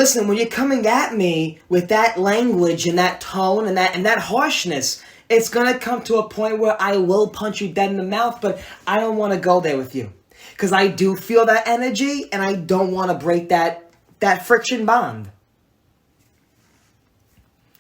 listen, when you're coming at me with that language and that tone and that harshness, it's going to come to a point where I will punch you dead in the mouth, but I don't want to go there with you. Because I do feel that energy, and I don't want to break that friction bond.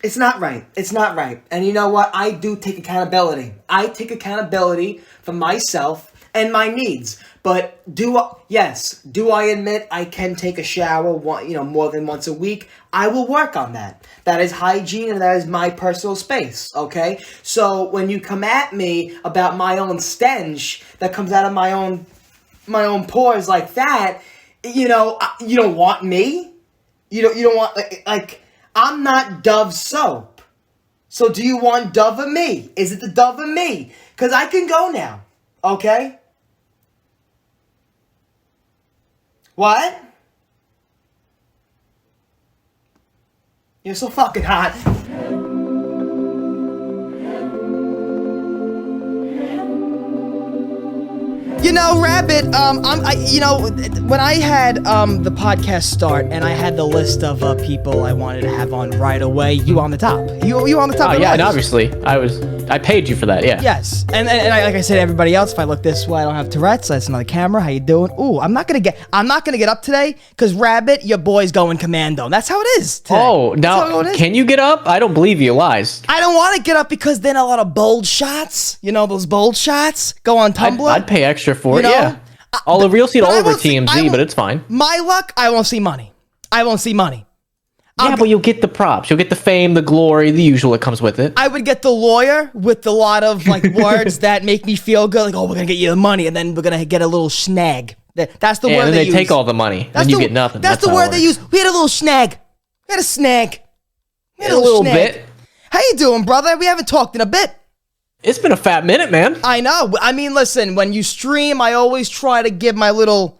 It's not right. It's not right. And you know what? I do take accountability. I take accountability for myself and my needs. But do I admit I can take a shower more than once a week? I will work on that. That is hygiene and that is my personal space, okay? So when you come at me about my own stench that comes out of my own pores like that, you don't want me? You don't want, like, I'm not Dove soap. So do you want Dove of me? Is it the Dove of me? Because I can go now, okay? What? You're so fucking hot. You know, Rabbit, when I had the podcast start and I had the list of people I wanted to have on right away, you on the top. You on the top. Oh yeah, and obviously I paid you for that. Yeah. Yes, and like I said, everybody else, if I look this way, I don't have Tourette's. That's another camera. How you doing? Ooh, I'm not gonna get up today because Rabbit, your boy's going commando. That's how it is today. Oh, now can you get up? I don't believe you. Lies. I don't want to get up because then a lot of bold shots. You know those bold shots go on Tumblr. I'd pay extra for it. Yeah. You'll see it all over TMZ, but it's fine. My luck, I won't see money. Yeah, but you'll get the props. You'll get the fame, the glory, the usual that comes with it. I would get the lawyer with a lot of words that make me feel good. Like, oh, we're going to get you the money, and then we're going to get a little snag. That's the word and they then use. they take all the money, and you get nothing. That's the word they use. We had a little snag. We had a snag. We had a little bit. How you doing, brother? We haven't talked in a bit. It's been a fat minute, man. I know. I mean, listen, when you stream, I always try to give my little,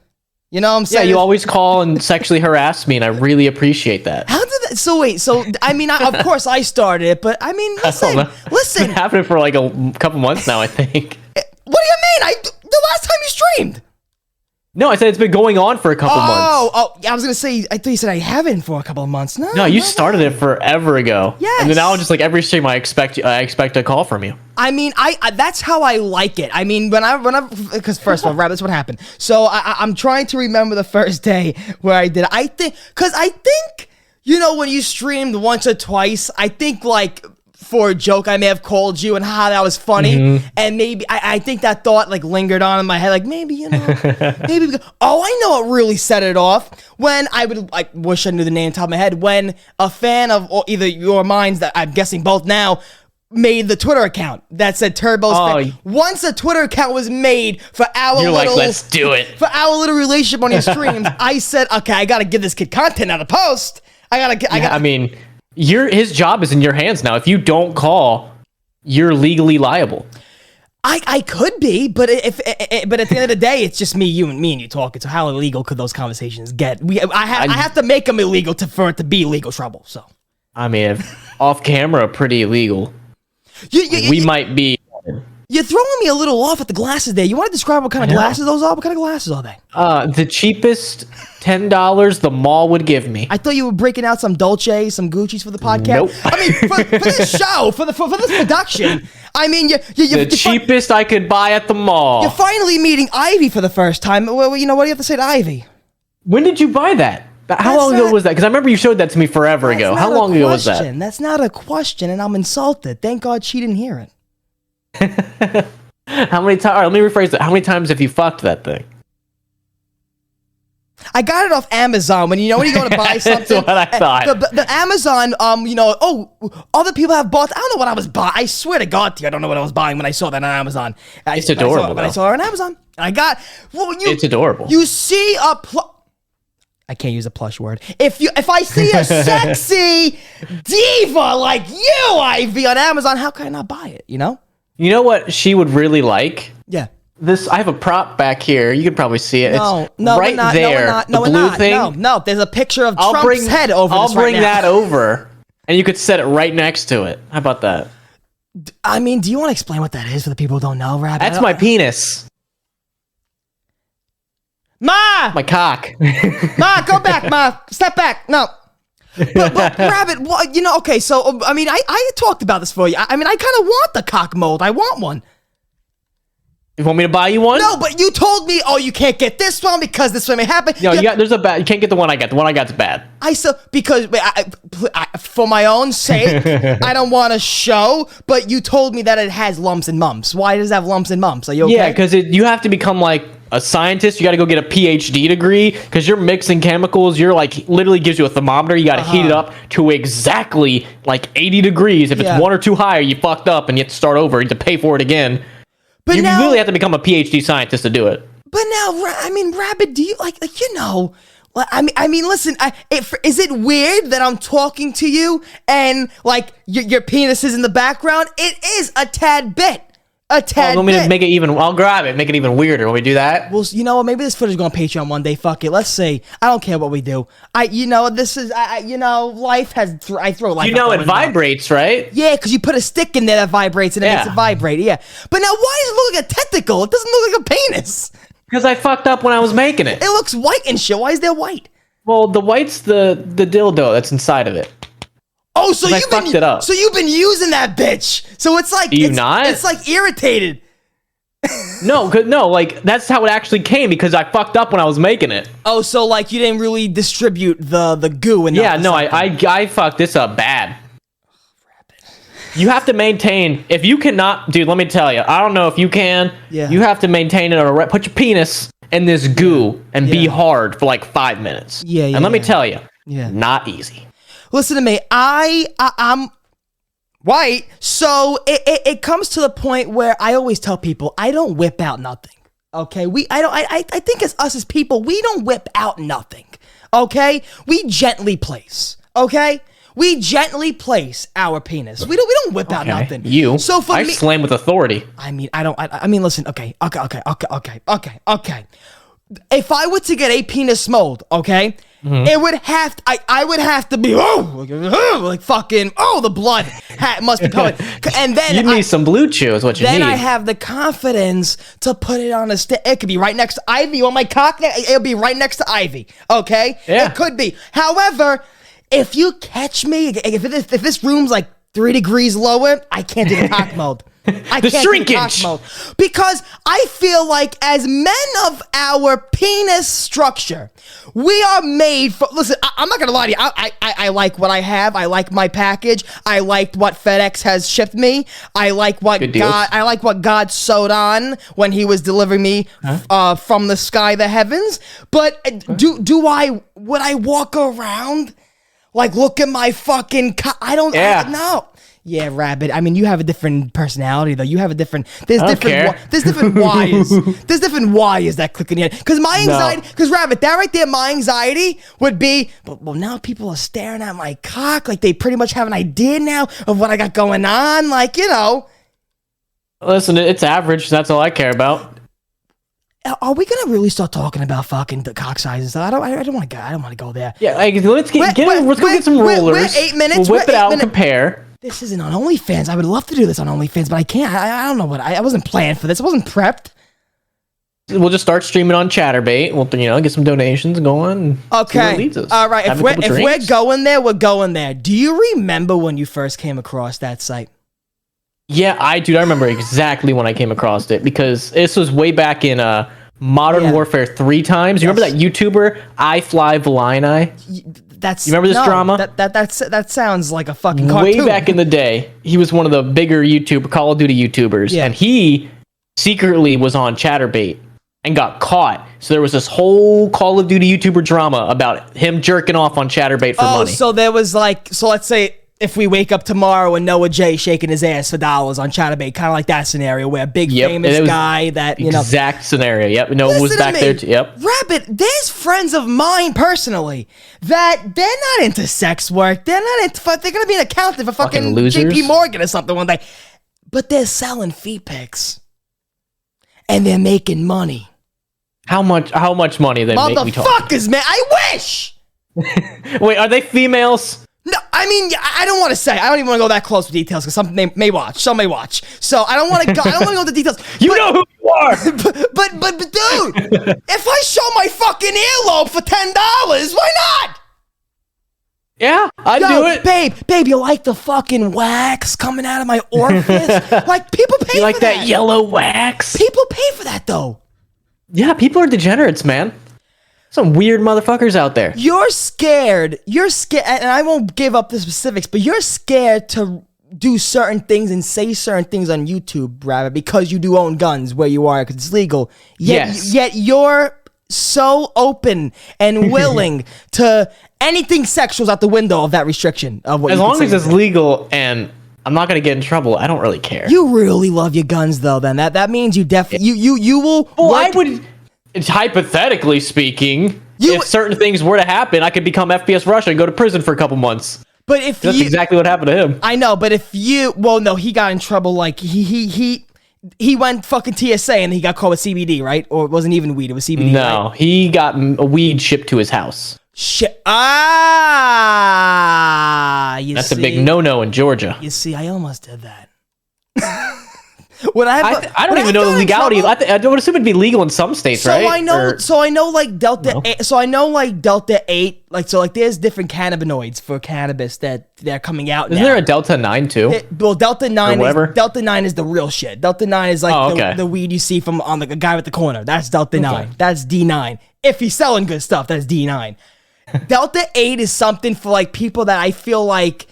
you know what I'm saying? Yeah, you always call and sexually harass me, and I really appreciate that. How did that? So wait, I mean, of course I started it, but I mean, listen. It's been happening for like a couple months now, I think. What do you mean? The last time you streamed. No, I said it's been going on for a couple months. Oh, I was going to say, I thought you said I haven't for a couple of months. No, you started it forever ago. Yes. And then now just like every stream I expect a call from you. I mean, I that's how I like it. I mean, because first of all, Rabbit, that's what happened. So I'm trying to remember the first day where I did it. I think, when you streamed once or twice, I think for a joke, I may have called you and that was funny. And maybe I think that thought lingered on in my head. Maybe, maybe. Oh, I know what really set it off. When I would wish I knew the name on top of my head. When a fan of either your minds, that I'm guessing both now, made the Twitter account that said Turbo's. Once a Twitter account was made for our let's do it. For our little relationship on your streams, I said, okay, I got to give this kid content out of post. I mean, his job is in your hands now. If you don't call, you're legally liable. I could be, but but at the end of the day, it's just me and you talking. So how illegal could those conversations get? I have to make them illegal for it to be legal trouble. So I mean, off camera, pretty illegal. We might be. You're throwing me a little off at the glasses there. You want to describe what kind of glasses those are? What kind of glasses are they? The cheapest $10 the mall would give me. I thought you were breaking out some Dolce, some Gucci's for the podcast. Nope. I mean, for this show, for this production, I mean, the cheapest I could buy at the mall. You're finally meeting Ivy for the first time. Well, what do you have to say to Ivy? When did you buy that? How long ago was that? Because I remember you showed that to me forever ago. How long ago was that? That's not a question, and I'm insulted. Thank God she didn't hear it. How many times? Let me rephrase that. How many times have you fucked that thing? I got it off Amazon. When you go to buy something, that's what I thought. The Amazon, other people have bought. I don't know what I was buying. I swear to God, I don't know what I was buying when I saw that on Amazon. It's adorable. I saw it on Amazon. It's adorable. You see I can't use a plush word. If I see a sexy diva like you, Ivy, on Amazon, how can I not buy it? You know what she would really like? Yeah. I have a prop back here. You could probably see it. No, right there. No, the blue thing. No. There's a picture of Trump's head over this right now. I'll bring that over, and you could set it right next to it. How about that? I mean, do you want to explain what that is for the people who don't know, Rabbit? That's my penis. Ma! My cock. Ma, go back, Ma. Step back. No. But Rabbit, what, okay, so, I mean, I talked about this for you. I mean, I kind of want the cock mold. I want one. You want me to buy you one? No, but you told me, you can't get this one because this one may happen. No, you can't get the one I got. The one I got's bad. Because for my own sake, I don't want to show, but you told me that it has lumps and bumps. Why does it have lumps and bumps? Are you okay? Yeah, because you have to become like a scientist. You got to go get a PhD degree because you're mixing chemicals. You're like literally gives you a thermometer. You got to heat it up to exactly like 80 degrees. If it's one or two higher, you fucked up and you have to start over. You have to pay for it again. But you really have to become a PhD scientist to do it. But now, I mean, Rabbit, do you I mean, listen. Is it weird that I'm talking to you and like your penis is in the background? It is a tad bit. Let me make it even. I'll grab it. Make it even weirder. When we do that. Well, you know what? Maybe this footage is going to Patreon one day. Fuck it. Let's see. I don't care what we do. This is. Life has. I throw life. It vibrates, right? Yeah, because you put a stick in there that vibrates and it makes it vibrate. Yeah. But now, why does it look like a tentacle? It doesn't look like a penis. Because I fucked up when I was making it. It looks white and shit. Why is there white? Well, the white's the dildo that's inside of it. Oh, so you've fucked it up. So you've been using that bitch. So it's like it's like irritated. No, like that's how it actually came because I fucked up when I was making it. Oh, so like you didn't really distribute the goo and I fucked this up bad. You have to maintain. If you cannot, dude, let me tell you. I don't know if you can. Yeah. You have to maintain it. Put your penis in this goo and be hard for like 5 minutes. Yeah. And let me tell you, not easy. Listen to me. I'm white, so it comes to the point where I always tell people I don't whip out nothing. Okay, I think as us as people, we don't whip out nothing. Okay, we gently place. Okay, we gently place our penis. We don't whip out nothing. So for me, I slam with authority. I mean, listen. Okay. If I were to get a penis mold, okay. Mm-hmm. It would have to, I would have to be like fucking the blood must be coming, and then you need some blue chew is what you need. Then I have the confidence to put it on a stick. It could be right next to Ivy on my cock. It'll be right next to Ivy. Okay, it could be. However, if you catch me, if this room's like 3 degrees lower, I can't do the cock mode. I can't shrinkage mode because I feel like as men of our penis structure, we are made for. Listen, I'm not gonna lie to you. I like what I have. I like my package. I liked what FedEx has shipped me. I like what God sewed on when He was delivering me from the sky, the heavens. But would I walk around like look at my fucking? I don't know. Yeah, Rabbit. I mean, you have a different personality, though. You have a different. There's different whys. There's different whys that click in your head. Because my anxiety, because Rabbit, that right there, my anxiety would be, well, now people are staring at my cock, like they pretty much have an idea now of what I got going on, like Listen, it's average. That's all I care about. Are we gonna really start talking about fucking the cock sizes? I don't want to go there. Yeah, let's go get some rollers. We're 8 minutes. We'll whip it out and compare. This isn't on OnlyFans. I would love to do this on OnlyFans, but I can't. I don't know what. I wasn't planned for this. I wasn't prepped. We'll just start streaming on ChatterBait. We'll get some donations going. Okay. All right. If we're going there, we're going there. Do you remember when you first came across that site? Yeah, I remember exactly when I came across it because this was way back in Modern Warfare 3 times. You remember that YouTuber iFly Valini? You remember this drama? That sounds like a fucking cartoon. Way back in the day, he was one of the bigger Call of Duty YouTubers, and he secretly was on ChatterBait and got caught. So there was this whole Call of Duty YouTuber drama about him jerking off on ChatterBait for money. So there was let's say if we wake up tomorrow and Noah J shaking his ass for dollars on ChatterBait, kind of like that scenario where a big famous guy that exact scenario. Yep, Noah was back there too. Yep. Rabbit, there's friends of mine personally that they're not into sex work. They're not into. They're gonna be an accountant for fucking JP Morgan or something one day, but they're selling feet pics and they're making money. How much money they make? Motherfuckers, man! I wish. Wait, are they females? No, I mean, I don't want to say. I don't even want to go that close with details because some may watch. Some may watch. So I don't want to go. I don't want to go into details. You know who you are. But dude, if I show my fucking earlobe for $10, why not? Yeah, I'd do it. Babe, you like the fucking wax coming out of my orifice? Like, people pay for that. You like that yellow wax? People pay for that, though. Yeah, people are degenerates, man. Some weird motherfuckers out there. You're scared, and I won't give up the specifics, but you're scared to do certain things and say certain things on YouTube, Rabbit, because you do own guns where you are, because it's legal. Yet you're so open and willing to anything sexual's out the window of that restriction of what. As long as it's legal and I'm not gonna get in trouble, I don't really care. You really love your guns, though. Then that means you definitely you will. Well, I would. It's hypothetically speaking, if certain things were to happen, I could become FPS Russia and go to prison for a couple months. But if that's exactly what happened to him. I know, but if no, he got in trouble. Like he went fucking TSA and he got caught with CBD, right? Or it wasn't even weed; it was CBD. No, right? He got a weed shipped to his house. Shit! That's a big no-no in Georgia. You see, I almost did that. I don't even know the legality. I would assume it'd be legal in some states, right? So I know like Delta 8, so I know like Delta 8, like there's different cannabinoids for cannabis that they're coming out now. Isn't there a Delta 9 too? Delta 9 is the real shit. Delta 9 is like the weed you see from on the guy with the corner. That's Delta 9. That's D9. If he's selling good stuff, that's D9. Delta 8 is something for like people that I feel like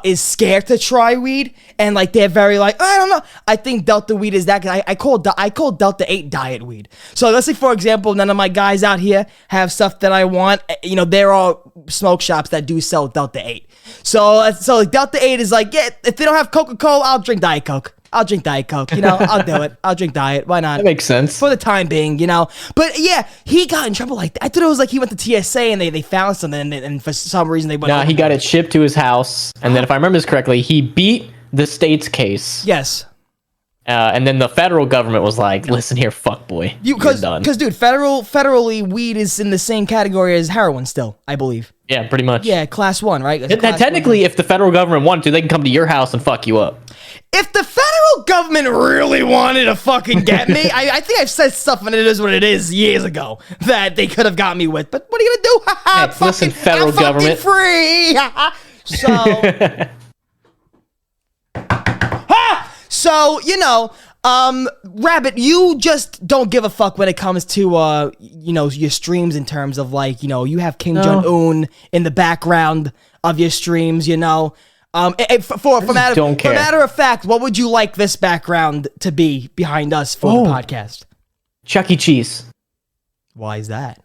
is scared to try weed, and like they're very like, I don't know. I think Delta weed is that. I call Delta 8 diet weed. So let's say, for example, none of my guys out here have stuff that I want. You know, there are smoke shops that do sell Delta 8. So Delta 8 is like, yeah, if they don't have Coca-Cola, I'll drink Diet Coke. You know, I'll do it. I'll drink diet. Why not? That makes sense. For the time being, you know. But yeah, he got in trouble like that. I thought it was like he went to TSA and they found something and for some reason they went. Nah, he got it shipped to his house. And then if I remember this correctly, he beat the state's case. Yes. And then the federal government was like, listen here, fuckboy. Because dude, federally, weed is in the same category as heroin still, I believe. Yeah, pretty much. Yeah, class 1, right? Technically, if the federal government wanted to, they can come to your house and fuck you up. If the federal government really wanted to fucking get me, I think I've said stuff and it is what it is years ago that they could have got me with. But what are you gonna do? Hey, listen, federal government. Free. So you know, Rabbit, you just don't give a fuck when it comes to you know, your streams in terms of like, you know, you have Kim Jong-un in the background of your streams, you know. For matter of fact, what would you like this background to be behind us for the podcast? Chuck E. Cheese. Why is that?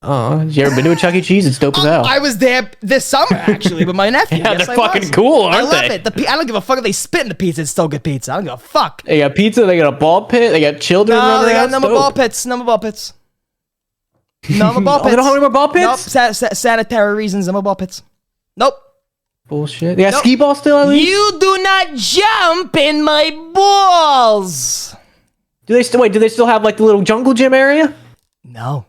Oh, you ever been to a Chuck E. Cheese? It's dope as hell. I was there this summer, actually, with my nephew. Yeah, they're fucking cool, aren't they? I love it. I don't give a fuck if they spit in the pizza. It's still good pizza. I don't give a fuck. They got pizza. They got a ball pit. They got children. No, they got number ball pits. Number ball pits. Number ball pits. They don't have any more ball pits? Nope. Sanitary reasons. Number ball pits. Nope. Bullshit. They got skee ball still, at least? You do not jump in my balls. Do they still have like the little jungle gym area? No.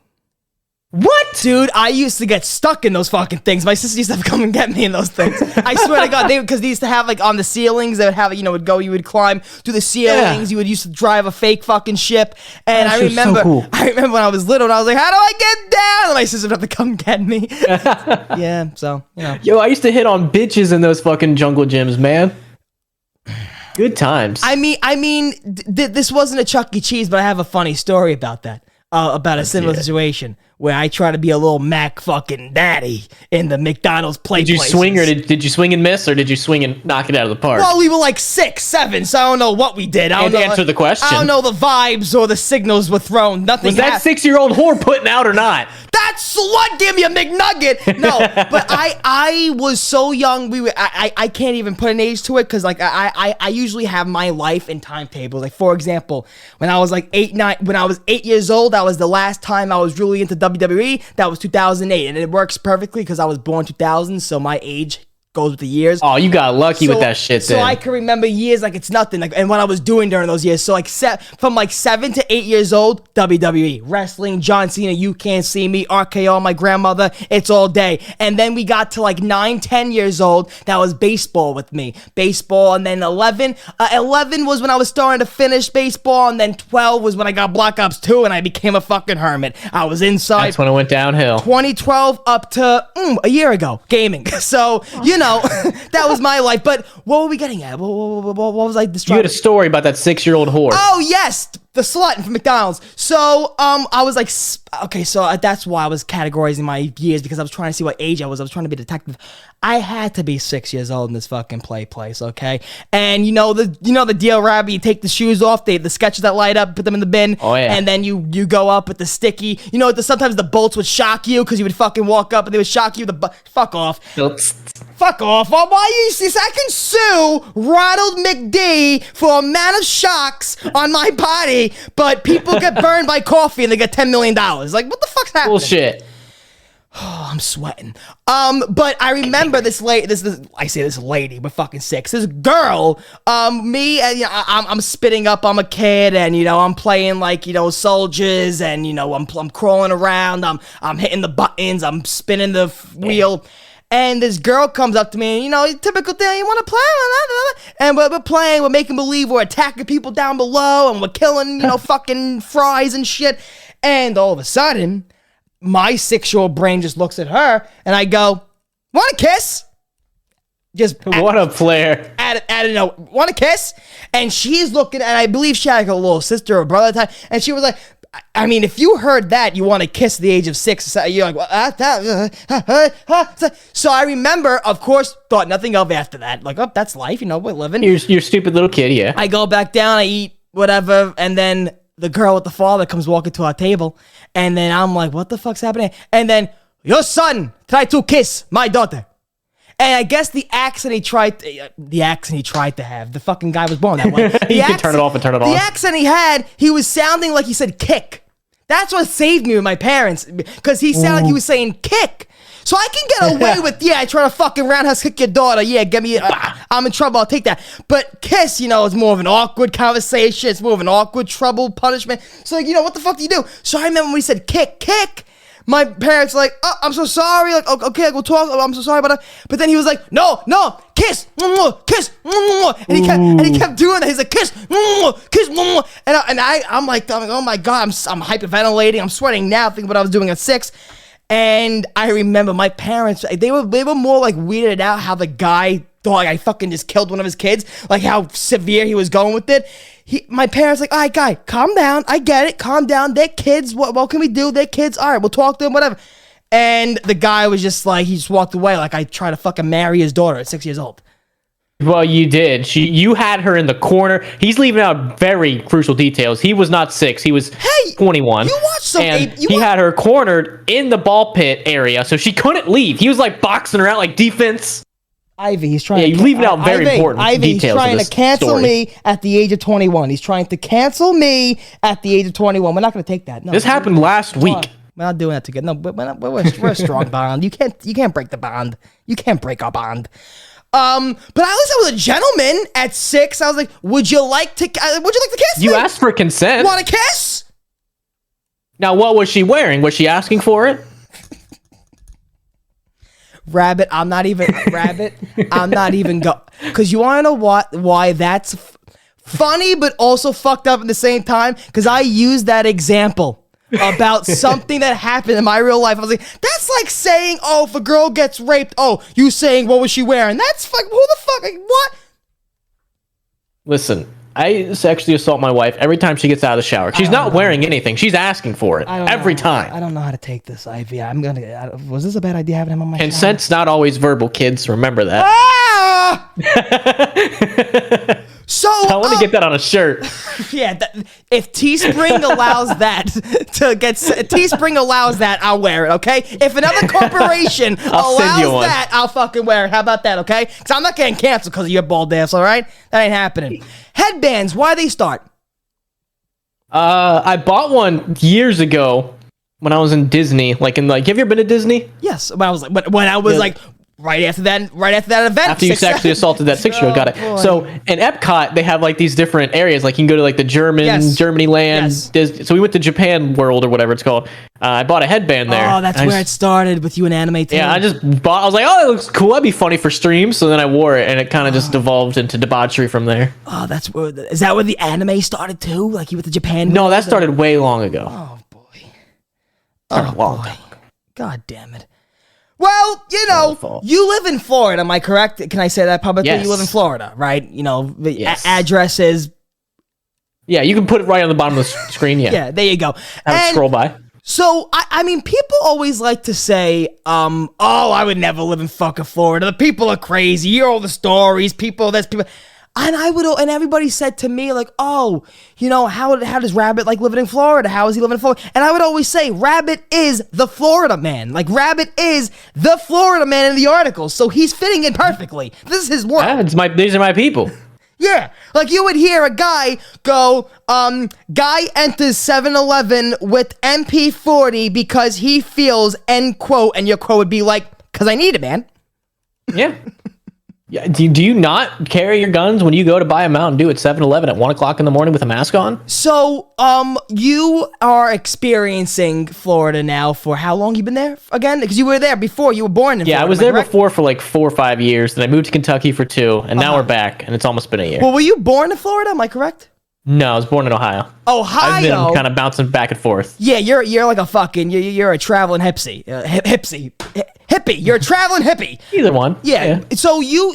What? Dude, I used to get stuck in those fucking things. My sister used to come and get me in those things. I swear to God, because they used to have like on the ceilings, they would have, you know, you would climb through the ceilings, you would used to drive a fake fucking ship. And I remember when I was little and I was like, how do I get down? And my sister would have to come get me. Yeah, so, you know. Yo, I used to hit on bitches in those fucking jungle gyms, man. Good times. I mean, this wasn't a Chuck E. Cheese, but I have a funny story about that. About a similar situation where I try to be a little Mac fucking daddy in the McDonald's play. Did you swing or did you swing and miss or did you swing and knock it out of the park? Well, we were like 6, 7, so I don't know what we did. I don't know, answer the question. I don't know the vibes or the signals were thrown. Nothing. Was that 6-year-old whore putting out or not? That slut gave me a McNugget. No, but I was so young. I can't even put an age to it because like I usually have my life in timetables. Like for example, when I was like 8 years old, that was the last time I was really into WWE. That was 2008, and it works perfectly because I was born 2000, so my age goes with the years. Oh, you got lucky with that shit. So I can remember years like it's nothing. Like, and what I was doing during those years. So like from like 7 to 8 years old, WWE, wrestling, John Cena, You Can't See Me, RKO, my grandmother, it's all day. And then we got to like 9, 10 years old. That was baseball with me. Baseball, and then 11 was when I was starting to finish baseball, and then 12 was when I got Black Ops 2 and I became a fucking hermit. I was inside. That's when it went downhill. 2012 up to a year ago, gaming. So, that was my life. But what were we getting at? What was I distracted? You had a story about that 6-year-old whore. Oh, yes. The slut from McDonald's. So, I was like, okay, so that's why I was categorizing my years, because I was trying to see what age I was. I was trying to be a detective. I had to be 6 years old in this fucking place, okay? And the deal, Rabbit, you take the shoes off, the sketches that light up, put them in the bin, and then you go up with the sticky. Sometimes the bolts would shock you because you would fucking walk up and they would shock you. Fuck off. Fuck off. Well, why you I can sue Ronald McD for amount of shocks on my body, but people get burned by coffee and they get $10 million. Like, what the fuck's happening? Bullshit. Oh, I'm sweating. But I remember this lady, we're fucking 6. This girl, me, and I'm spitting up. I'm a kid, and I'm playing like soldiers, and I'm crawling around. I'm hitting the buttons. I'm spinning the wheel. And this girl comes up to me, and, typical thing, you want to play? And we're playing, we're making believe we're attacking people down below, and we're killing, fucking fries and shit. And all of a sudden, my 6-year-old brain just looks at her, and I go, want a kiss? What a player. Want a kiss? And she's looking, and I believe she had like a little sister or brother at the time, and she was like, I mean, if you heard that, you want to kiss at the age of 6, you're like, so I remember, of course, thought nothing of after that. Like, oh, that's life, we're living. You're stupid little kid, yeah. I go back down, I eat whatever, and then the girl with the father comes walking to our table, and then I'm like, what the fuck's happening? And then, your son tried to kiss my daughter. And I guess the accent he tried to have, the fucking guy was born that way. You can turn it off and turn it off. The accent he had, he was sounding like he said kick. That's what saved me with my parents, because he sounded like he was saying kick. So I can get away with, I try to fucking roundhouse kick your daughter. Yeah, get me, I'm in trouble, I'll take that. But kiss, is more of an awkward conversation. It's more of an awkward trouble punishment. So, what the fuck do you do? So I remember when he said kick, my parents were like, oh, I'm so sorry. Like, okay, we'll talk. Oh, I'm so sorry about that. But then he was like, no, kiss, kiss, and he kept doing that. He's like, kiss, kiss, and I'm like, oh my god, I'm hyperventilating. I'm sweating now, thinking what I was doing at 6. And I remember my parents, they were more like weirded out how the guy thought I fucking just killed one of his kids, like how severe he was going with it. My parents like, all right, guy, calm down. I get it. Calm down. They're kids. What can we do? They're kids. All right, we'll talk to them, whatever. And the guy was just like, he just walked away like I tried to fucking marry his daughter at 6 years old. Well, you did. You had her in the corner. He's leaving out very crucial details. He was not 6. He was 21. You watched some... He had her cornered in the ball pit area, so she couldn't leave. He was like boxing her out like defense. Ivy, he's trying to... you're leaving out very important details. He's trying to cancel me at the age of 21. He's trying to cancel me at the age of 21. We're not going to take that. No, this happened last week. We're not doing that together. No, but we're a strong bond. You can't break the bond. You can't break our bond. But I was a gentleman at 6. I was like, would you like to kiss me? You asked for consent. Want to kiss? Now, what was she wearing? Was she asking for it? Rabbit, I'm not even because you want to know why that's funny, but also fucked up at the same time, because I used that example about something that happened in my real life. I was like, that's like saying, oh, if a girl gets raped, oh, you saying, what was she wearing? That's like, who the fuck, like, what? Listen, I sexually assault my wife every time she gets out of the shower. She's not wearing anything. She's asking for it every time. I don't know how to take this, Ivy. Was this a bad idea having him on my Consent's not always verbal, kids. Remember that. Ah! So I want to get that on a shirt. Yeah, if Teespring allows that Teespring allows that, I'll wear it. Okay. If another corporation allows that, I'll fucking wear it. How about that? Okay. Because I'm not getting canceled because of your bald ass. All right, that ain't happening. Headbands. Why they start? I bought one years ago when I was in Disney. Have you ever been to Disney? Yes. When I was Right after that event. After you sexually assaulted that 6-year-old, got it. Boy. So in Epcot, they have like these different areas. Like you can go to like the Germany land. Yes. So we went to Japan World or whatever it's called. I bought a headband there. Oh, that's where it started with you and Anime Taylor. Yeah, I was like, oh, it looks cool. That'd be funny for streams. So then I wore it, and it kind of just devolved into debauchery from there. Oh, is that where the anime started too? Like you with the Japan? No, that started way long ago. Oh boy. Long boy. God damn it. Well, you live in Florida, am I correct? Can I say that publicly? Yes. You live in Florida, right? The Yes. address is... Yeah, you can put it right on the bottom of the screen, yeah. Yeah, there you go. Have it scroll by. So, I mean, people always like to say, oh, I would never live in fucking Florida. The people are crazy. You hear all the stories, people. And everybody said to me, like, oh, how does Rabbit like living in Florida? How is he living in Florida? And I would always say, Rabbit is the Florida man. Like, Rabbit is the Florida man in the article. So he's fitting in perfectly. This is his work. Yeah, these are my people. Yeah. Like, you would hear a guy go, guy enters 7-Eleven with MP40 because he feels, end quote, and your quote would be like, because I need it, man. Yeah. Yeah, do you not carry your guns when you go to buy a Mountain Dew at 7-Eleven at 1 o'clock in the morning with a mask on? So, you are experiencing Florida now for how long? You been there again? Because you were there before. You were born in Florida. Yeah, I was there before for like 4 or 5 years. Then I moved to Kentucky for 2, and now we're back, and it's almost been a year. Well, were you born in Florida? Am I correct? No, I was born in Ohio. Ohio. I've been kind of bouncing back and forth. Yeah, you're like a fucking you're a traveling hippie. Hippie. You're a traveling hippie. Either one. Yeah. So you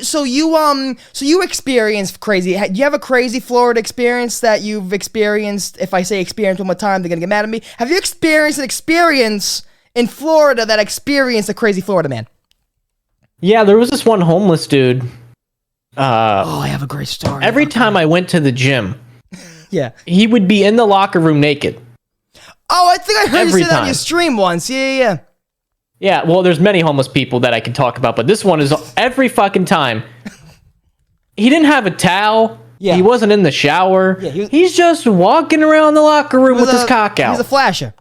experienced crazy. Do you have a crazy Florida experience that you've experienced? If I say experience one more time, they're gonna get mad at me. Have you experienced an experience in Florida that experienced a crazy Florida man? Yeah, there was this one homeless dude. I have a great story. Every time I went to the gym, yeah, he would be in the locker room naked. Oh, I think I heard Every you say that on time. your stream once. Yeah. Yeah, well, there's many homeless people that I can talk about, but this one is every fucking time. He didn't have a towel. Yeah. He wasn't in the shower. Yeah, he's just walking around the locker room with his cock out. He's a flasher.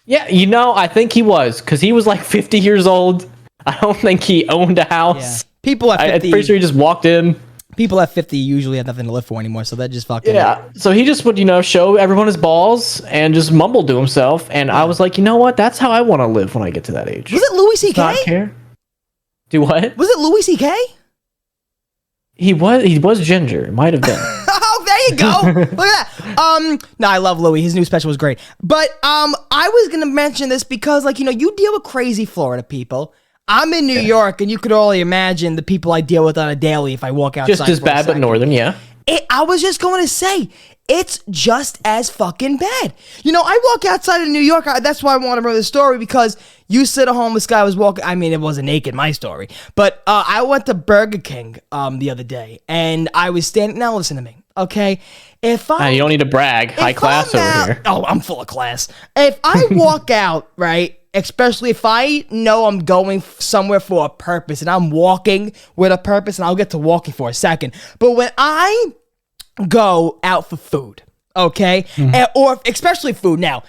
Yeah, I think he was, because he was like 50 years old. I don't think he owned a house. Yeah. People at 50... I'm pretty sure he just walked in. People at 50 usually have nothing to live for anymore, so that just fucking... Yeah, so he just would, show everyone his balls and just mumble to himself, and I was like, you know what? That's how I want to live when I get to that age. Was it Louis C.K.? Not care. Do what? Was it Louis C.K.? He was ginger. It might have been. Oh, there you go. Look at that. No, I love Louis. His new special was great. But I was gonna mention this because, you deal with crazy Florida people. I'm in New York, and you could only imagine the people I deal with on a daily if I walk outside. Just as bad, but northern, yeah. I was just going to say, it's just as fucking bad. I walk outside of New York. That's why I want to bring the story, because you said a homeless guy was walking. I mean, it wasn't naked, my story. But I went to Burger King the other day, and I was standing. Now listen to me, okay? You don't need to brag. High class over here. Oh, I'm full of class. If I walk out, right? Especially if I know I'm going somewhere for a purpose and I'm walking with a purpose, and I'll get to walking for a second. But when I go out for food, okay, or especially food now,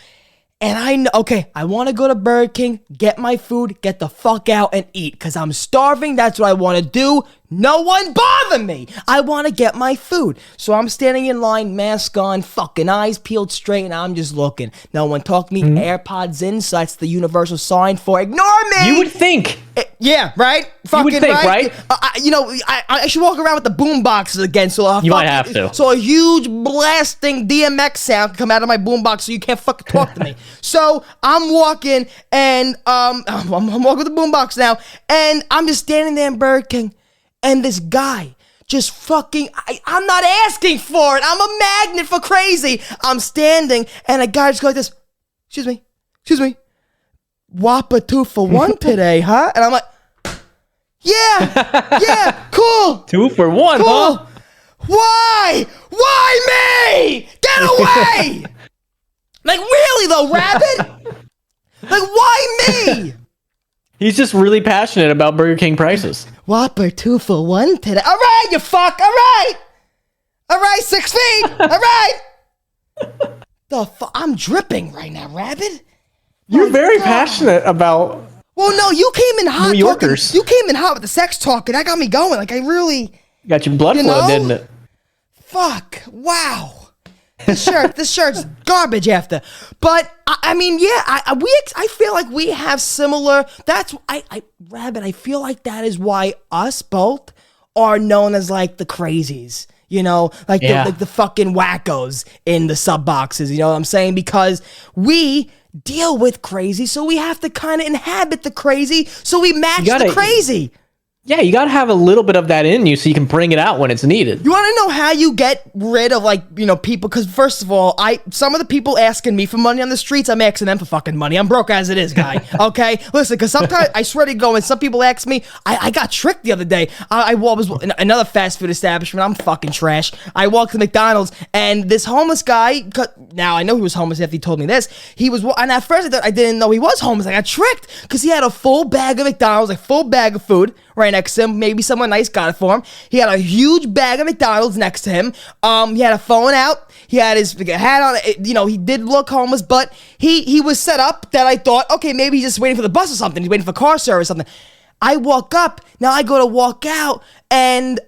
and I know, okay, I want to go to Burger King, get my food, get the fuck out and eat, because I'm starving. That's what I want to do. No one bother me. I want to get my food. So I'm standing in line, mask on, fucking eyes peeled straight, and I'm just looking. No one talk to me. AirPods in, so that's the universal sign for ignore me. You would think. Yeah, right? You would think, right? I should walk around with the boom boxes again, so you might have to. So a huge blasting DMX sound can come out of my boom box, so you can't fucking talk to me. So I'm walking, and I'm walking with the boom box now, and I'm just standing there in Burger King, and this guy just fucking, I'm not asking for it. I'm a magnet for crazy. I'm standing, and a guy just goes like this. Excuse me. Whopper 2 for 1 today, huh? And I'm like, yeah, cool. 2 for 1, cool. huh? Why me? Get away! Like, really though, Rabbit? Like, why me? He's just really passionate about Burger King prices. Whopper 2 for 1 today. All right, you fuck. All right, 6 feet. All right. The fuck? I'm dripping right now, Rabbit. You're very passionate about Well, no, you came in hot. New Yorkers. You came in hot with the sex talk, and that got me going. Like, I really... Got your blood flowing, didn't it? Fuck. Wow. This shirt's garbage after. But, I mean, yeah, I feel like we have similar... Rabbit, I feel like that is why us both are known as, like, the crazies. You know, like the fucking wackos in the sub boxes. You know what I'm saying? Because we deal with crazy, so we have to kind of inhabit the crazy, so we match the crazy. Yeah, you gotta have a little bit of that in you so you can bring it out when it's needed. You want to know how you get rid of, like, you know, people? Because first of all, some of the people asking me for money on the streets, I'm asking them for fucking money. I'm broke as it is, guy. Okay, listen, because sometimes I swear to God, when some people ask me, I got tricked the other day. I was in another fast food establishment. I'm fucking trash. I walked to McDonald's and this homeless guy. Now I know he was homeless after he told me this. He was, and at first I didn't know he was homeless. I got tricked because he had a full bag of McDonald's, like full bag of food right next to him. Maybe someone nice got it for him. He had a huge bag of McDonald's next to him. He had a phone out. He had his hat on. You know, he did look homeless, but he was set up that I thought, okay, maybe he's just waiting for the bus or something. He's waiting for car service or something. I walk up. Now I go to walk out, and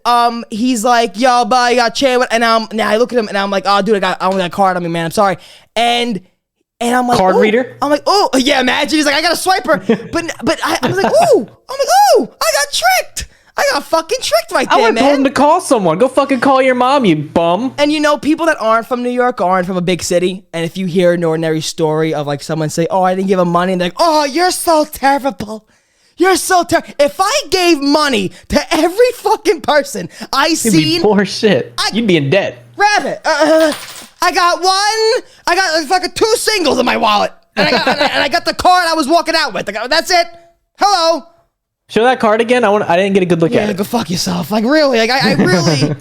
he's like, "Yo, bye, you got chair?" And now I look at him, and I'm like, "Oh, dude, I only got a card on me, man. I'm sorry." And I'm like, card reader? I'm like, oh, yeah, imagine. He's like, I got a swiper. But I was like, ooh. I'm like, oh, I got tricked. I got fucking tricked right there, man. I told him to call someone. Go fucking call your mom, you bum. And you know, people that aren't from New York aren't from a big city. And if you hear an ordinary story of like someone say, oh, I didn't give him money. And they're like, oh, you're so terrible. You're so terrible. If I gave money to every fucking person I seen. You'd be poor shit. You'd be in debt. Rabbit. I got fucking 2 singles in my wallet. And I got the card I was walking out with. That's it. Hello. Show that card again. I didn't get a good look at it. Go fuck yourself. Like, really? Like, I really...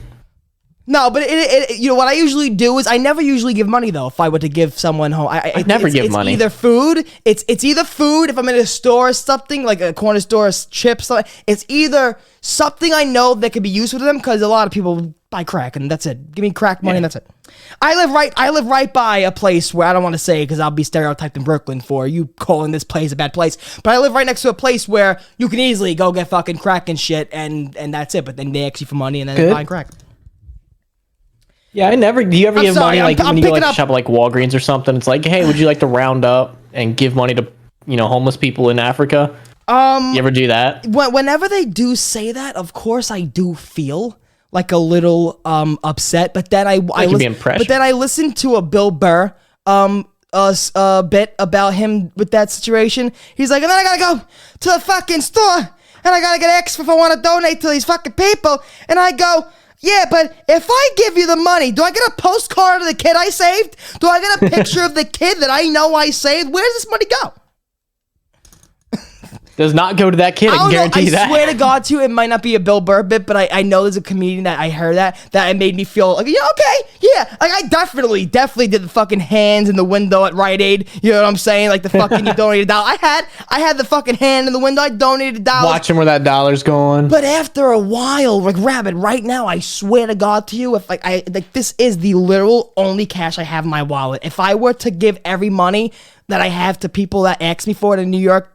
No, but you know what I usually do is I never usually give money though. If I were to give someone home, I never give money. Either food. It's either food if I'm in a store or something like a corner store, chips. It's either something I know that could be useful to them because a lot of people buy crack and that's it. Give me crack money and that's it. I live right by a place where I don't want to say because I'll be stereotyped in Brooklyn for you calling this place a bad place. But I live right next to a place where you can easily go get fucking crack and shit and that's it. But then they ask you for money and then they buy crack. Yeah, do you ever give money like when you go like shop at like Walgreens or something? It's like, hey, would you like to round up and give money to, you know, homeless people in Africa? You ever do that? Whenever they do say that, of course I do feel like a little upset, but then I listened to a Bill Burr bit about him with that situation. He's like, and then I gotta go to the fucking store and I gotta get extra if I want to donate to these fucking people. And I go, yeah, but if I give you the money, do I get a postcard of the kid I saved? Do I get a picture of the kid that I know I saved? Where does this money go? Does not go to that kid, I can guarantee that. I swear to God, too, it might not be a Bill Burr bit, but I know there's a comedian that I heard that it made me feel like, yeah, okay, yeah. Like, I definitely did the fucking hands in the window at Rite Aid. You know what I'm saying? Like, the fucking, you donated $1. I had the fucking hand in the window. I donated $1. Watching where that $1's going. But after a while, like, Rabbit, right now, I swear to God to you, if this is the literal only cash I have in my wallet. If I were to give every money that I have to people that ask me for it in New York,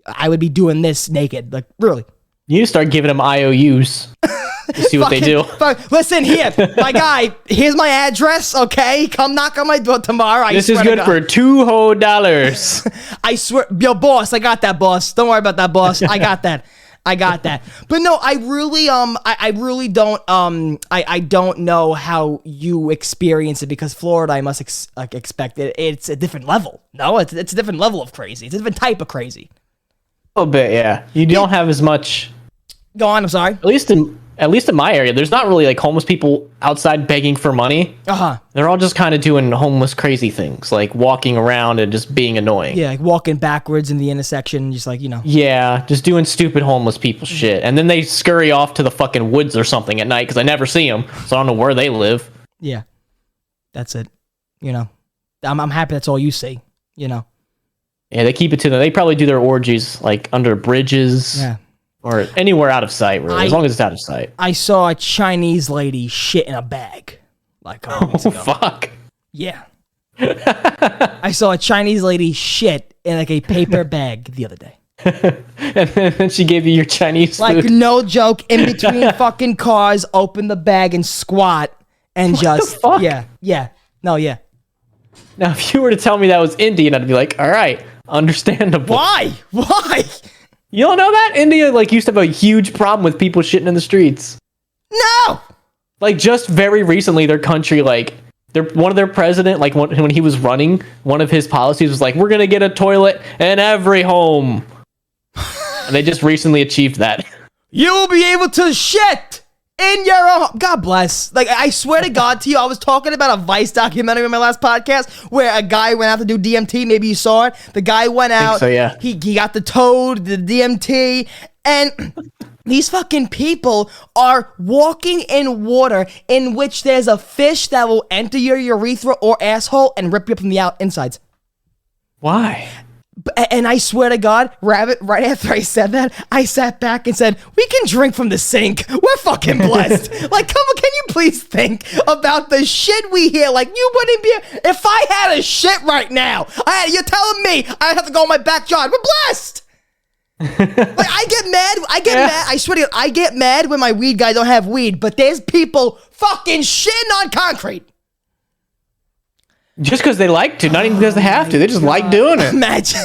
I would be doing this naked, like, really. You start giving them IOUs to see what they do. Listen here, my guy, here's my address, okay? Come knock on my door tomorrow. This is good for $2. I swear, yo, boss, I got that, boss. Don't worry about that, boss. I got that. But no, I really don't, I don't know how you experience it because Florida, I must expect it. It's a different level. No, it's a different level of crazy. It's a different type of crazy. A little bit, yeah. You don't have as much. Go on, I'm sorry. At least in my area, there's not really like homeless people outside begging for money. They're all just kind of doing homeless crazy things, like walking around and just being annoying. Yeah, like walking backwards in the intersection, just like, you know. Yeah, just doing stupid homeless people shit. And then they scurry off to the fucking woods or something at night because I never see them, so I don't know where they live. Yeah, that's it. You know, I'm happy that's all you see, you know. Yeah, they keep it to them. They probably do their orgies like under bridges. Yeah. Or anywhere out of sight, really, as long as it's out of sight. I saw a Chinese lady shit in a bag. Like, oh, fuck. Yeah. I saw a Chinese lady shit in like a paper bag the other day. And then she gave you your Chinese like food. no joke. In between fucking cars, open the bag and squat and What just the fuck? yeah. No, yeah. Now, if you were to tell me that was Indian, I'd be like, all right, understandable. Why? You don't know that? India like used to have a huge problem with people shitting in the streets. No. Like just very recently, their country one of their president, like when he was running, one of his policies was like, we're gonna get a toilet in every home. And they just recently achieved that. You will be able to shit in your own. God bless. Like, I swear to God to you, I was talking about a Vice documentary in my last podcast where a guy went out to do DMT. Maybe you saw it. The guy went out. So, yeah. He got the toad, the DMT, and these fucking people are walking in water in which there's a fish that will enter your urethra or asshole and rip you up from the insides. Why? And I swear to God, Rabbit, right after I said that, I sat back and said, we can drink from the sink. We're fucking blessed. Like, come on, can you please think about the shit we hear? Like, you wouldn't be, if I had a shit right now, you're telling me I have to go in my backyard. We're blessed. Like, I get mad, I swear to God, I get mad when my weed guys don't have weed, but there's people fucking shitting on concrete. Just because they like to, not even because they have to. They just like doing it. Imagine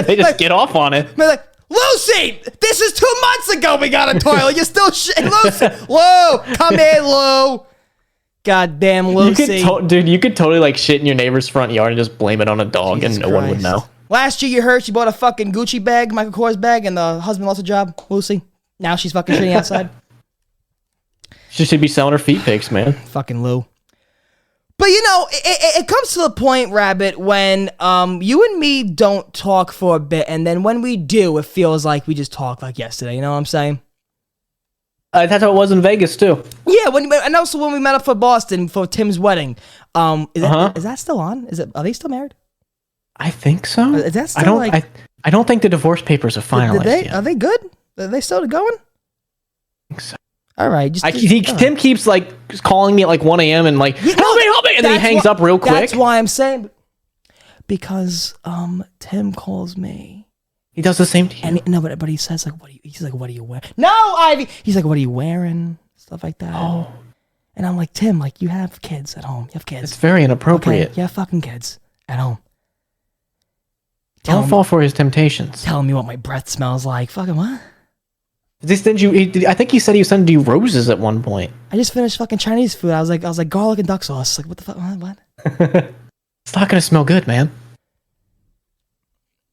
they just get off on it. Like, Lucy, this is 2 months ago we got a toilet. You're still shitting. Lucy, Lou, come here, Lou. Goddamn Lucy. Dude, you could totally like shit in your neighbor's front yard and just blame it on a dog and no one would know. Last year you heard she bought a fucking Gucci bag, Michael Kors bag, and the husband lost a job, Lucy. Now she's fucking shitting outside. She should be selling her feet pics, man. Fucking Lou. But, you know, it comes to the point, Rabbit, when you and me don't talk for a bit, and then when we do, it feels like we just talked like yesterday. You know what I'm saying? That's how it was in Vegas, too. Yeah, and also when we met up for Boston for Tim's wedding. Is that still on? Are they still married? I think so. Is that still I don't think the divorce papers are finalized yet. Are they good? Are they still going? I think so. All right. Tim keeps like calling me at like 1 a.m. and like, help me, and then he hangs up real quick. That's why I'm saying, because Tim calls me. He does the same to you. And but he says like, he's like, what are you wearing? No, Ivy. He's like, what are you wearing? Stuff like that. Oh. And I'm like, Tim, like you have kids at home. You have kids. It's very inappropriate. Okay? You have fucking kids at home. Don't fall for his temptations. Telling me what my breath smells like. Fucking what? Did he send you? I think he said he was sending you roses at one point. I just finished fucking Chinese food. I was like garlic and duck sauce. Like what the fuck? What? It's not gonna smell good, man.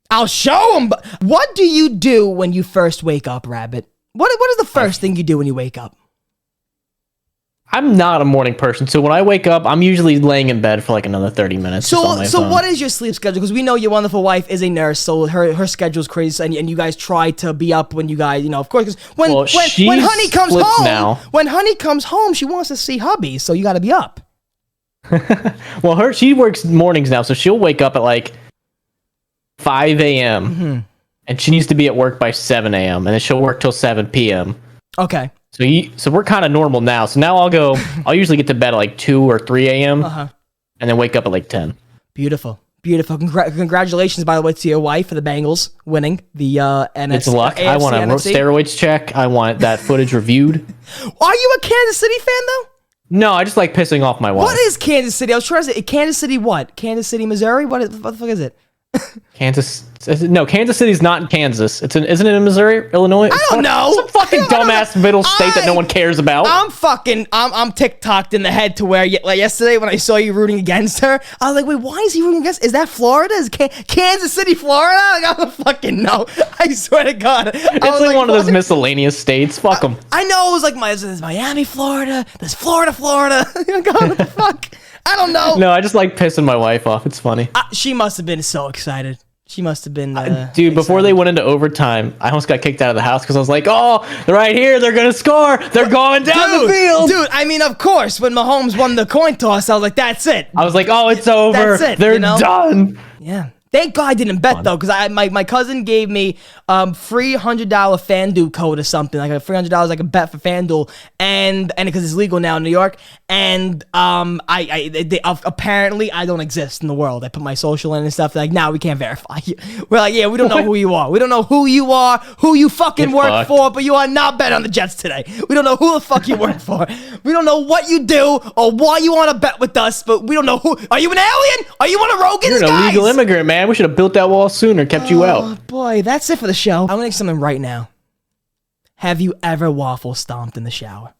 I'll show him. What do you do when you first wake up, Rabbit? What is the first thing you do when you wake up? I'm not a morning person, so when I wake up, I'm usually laying in bed for like another 30 minutes. So what is your sleep schedule? Because we know your wonderful wife is a nurse, so her schedule's crazy, and you guys try to be up when you guys, you know, of course. Because when Honey comes home, when Honey comes home, she wants to see hubby, so you got to be up. Well, she works mornings now, so she'll wake up at like 5 a.m. And she needs to be at work by 7 a.m. and then she'll work till 7 p.m. Okay. So we're kind of normal now. So now I'll usually get to bed at like 2 or 3 a.m. And then wake up at like 10. Beautiful. Congratulations, by the way, to your wife for the Bengals winning the NFC. It's luck. I want a steroids check. I want that footage reviewed. Are you a Kansas City fan, though? No, I just like pissing off my wife. What is Kansas City? I was trying to say, Kansas City what? Kansas City, Missouri? What the fuck is it? Kansas City's not in Kansas. Isn't it in Missouri, Illinois? I don't know. Some fucking dumbass middle state that no one cares about. I'm TikToked in the head to where like yesterday when I saw you rooting against her, I was like, wait, why is he rooting against? Is that Florida? Is Kansas City, Florida? Like, I don't fucking know. I swear to God. It's like one of those miscellaneous states. Fuck them. I know. It was like there's Miami, Florida. There's Florida. God, what the fuck? I don't know. No, I just like pissing my wife off. It's funny. She must have been so excited. She must have been. Dude, before they went into overtime, I almost got kicked out of the house because I was like, oh, they're right here. They're going to score. They're going down the field. Dude, I mean, of course, when Mahomes won the coin toss, I was like, that's it. I was like, oh, it's over. That's it. They're done. Yeah. Thank God I didn't bet though, because my cousin gave me free $100 FanDuel code or something, like a $300 I could bet for FanDuel, and because it's legal now in New York, and apparently I don't exist in the world. I put my social in and stuff. They're like, nah, we can't verify you. We're like, yeah, we don't know who you are. We don't know who you are, who you fucking work for, but you are not bet on the Jets today. We don't know who the fuck you work for. We don't know what you do or why you want to bet with us, but we don't know who. Are you an alien? Are you one of Rogan's guys? You're an illegal immigrant, man. We should have built that wall sooner, kept you out. Oh, boy, that's it for the show. I'm gonna make something right now. Have you ever waffle stomped in the shower?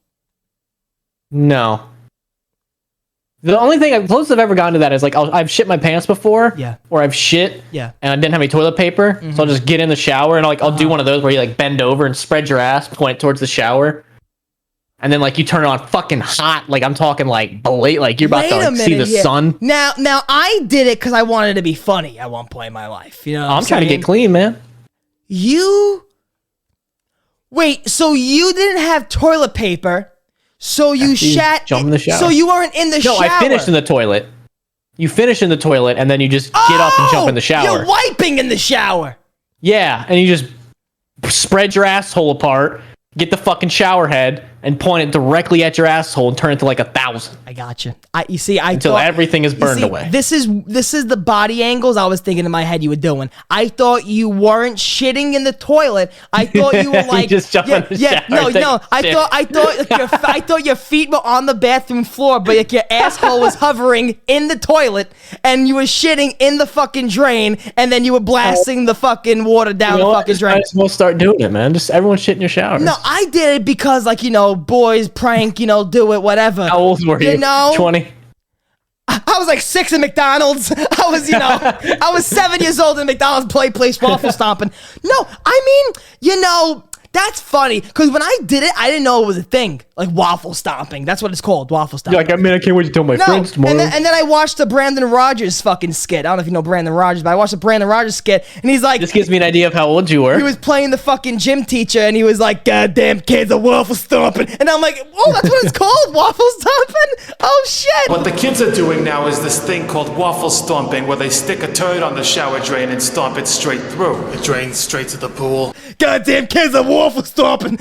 No. The only thing closest I've ever gotten to that is like I've shit my pants before. Yeah. Or I've shit. Yeah. And I didn't have any toilet paper, so I'll just get in the shower and I'll do one of those where you like bend over and spread your ass, point towards the shower. And then, like, you turn it on fucking hot. Like, I'm talking, like, like you're about to like, see the sun. Now, I did it because I wanted to be funny at one point in my life. You know, I'm trying to get clean, man. Wait, so you didn't have toilet paper, so you shat. Jump in the shower. So you weren't in the shower. No, I finished in the toilet. You finish in the toilet, and then you just get up and jump in the shower. You're wiping in the shower. Yeah, and you just spread your asshole apart, get the fucking shower head, and point it directly at your asshole and turn it to like 1,000. I got you. Until everything is burned away. This is the body angles I was thinking in my head you were doing. I thought you weren't shitting in the toilet. I thought you were like just jump in the shower. No. I thought your feet were on the bathroom floor, but like your asshole was hovering in the toilet, and you were shitting in the fucking drain, and then you were blasting the fucking water down the fucking drain. I just won't start doing it, man. Just everyone shit in your shower. No, I did it because, like, boys prank, do it, whatever. How old were you? 20? I was like 6 in McDonald's. I was 7 years old in McDonald's place waffle stomping. No, I mean, that's funny, because when I did it, I didn't know it was a thing. Like waffle stomping. That's what it's called, waffle stomping. You're like, man, I can't wait to tell my friends tomorrow. And then I watched the Brandon Rogers fucking skit. I don't know if you know Brandon Rogers, but I watched the Brandon Rogers skit, and he's like... This gives me an idea of how old you were. He was playing the fucking gym teacher, and he was like, goddamn kids are waffle stomping. And I'm like, oh, that's what it's called? Waffle stomping? Oh, shit. What the kids are doing now is this thing called waffle stomping, where they stick a turd on the shower drain and stomp it straight through. It drains straight to the pool. Goddamn kids are waffle stomping.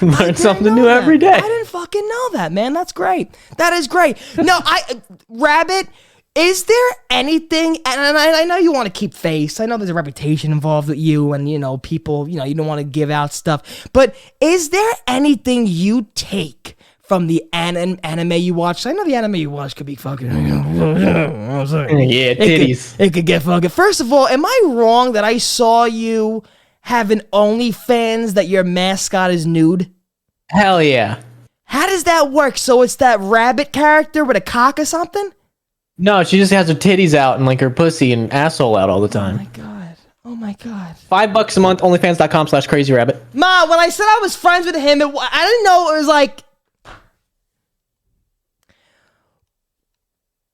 Learn something new every day. I didn't fucking know that, man. That's great. That is great. No, Rabbit, is there anything, and I know you want to keep face. I know there's a reputation involved with you, and, people, you don't want to give out stuff. But is there anything you take from the anime you watch? I know the anime you watch could be fucking... Yeah, titties. It could get fucking... First of all, am I wrong that I saw you... having OnlyFans that your mascot is nude? Hell yeah. How does that work? So it's that rabbit character with a cock or something? No, she just has her titties out and like her pussy and asshole out all the time. Oh my god. $5 a month, onlyfans.com/KrazyRabbit. Ma, when I said I was friends with him, I didn't know it was like...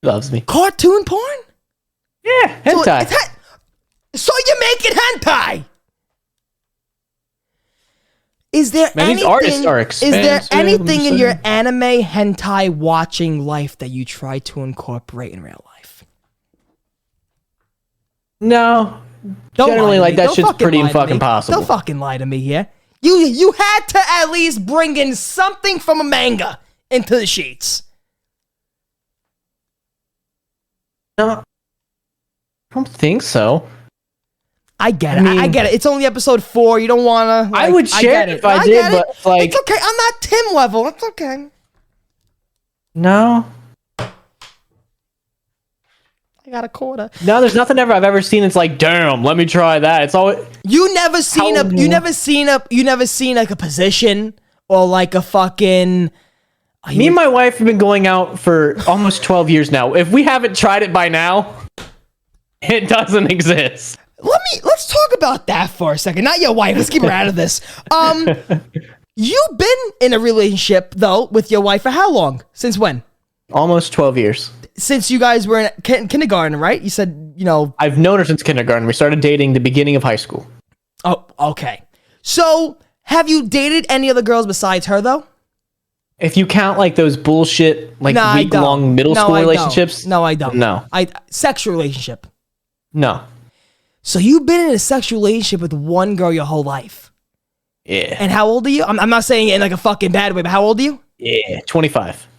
He loves me. Cartoon porn? Yeah, hentai. So you're making hentai? Is there anything in your anime hentai watching life that you try to incorporate in real life? No. Generally, like, that shit's pretty fucking possible. Don't fucking lie to me here. You had to at least bring in something from a manga into the sheets. No. I don't think so. I get it. I get it. It's only episode 4. You don't want to... I would share it if I did, but like... It's okay. I'm not Tim level. It's okay. No. I got a quarter. No, there's nothing I've ever seen. It's like, damn, let me try that. It's always... You never seen like a position or like a fucking... Me and my wife have been going out for almost 12 years now. If we haven't tried it by now, it doesn't exist. Let's talk about that for a second. Not your wife. Let's keep her out of this. You've been in a relationship though with your wife for how long? Since when? Almost 12 years. Since you guys were in kindergarten, right? You said, I've known her since kindergarten. We started dating the beginning of high school. Oh, okay. So, have you dated any other girls besides her though? If you count like those bullshit like week-long middle school relationships. No, I don't. No. Sexual relationship. No. So you've been in a sexual relationship with one girl your whole life. Yeah. And how old are you? I'm not saying it in like a fucking bad way, but how old are you? Yeah, 25.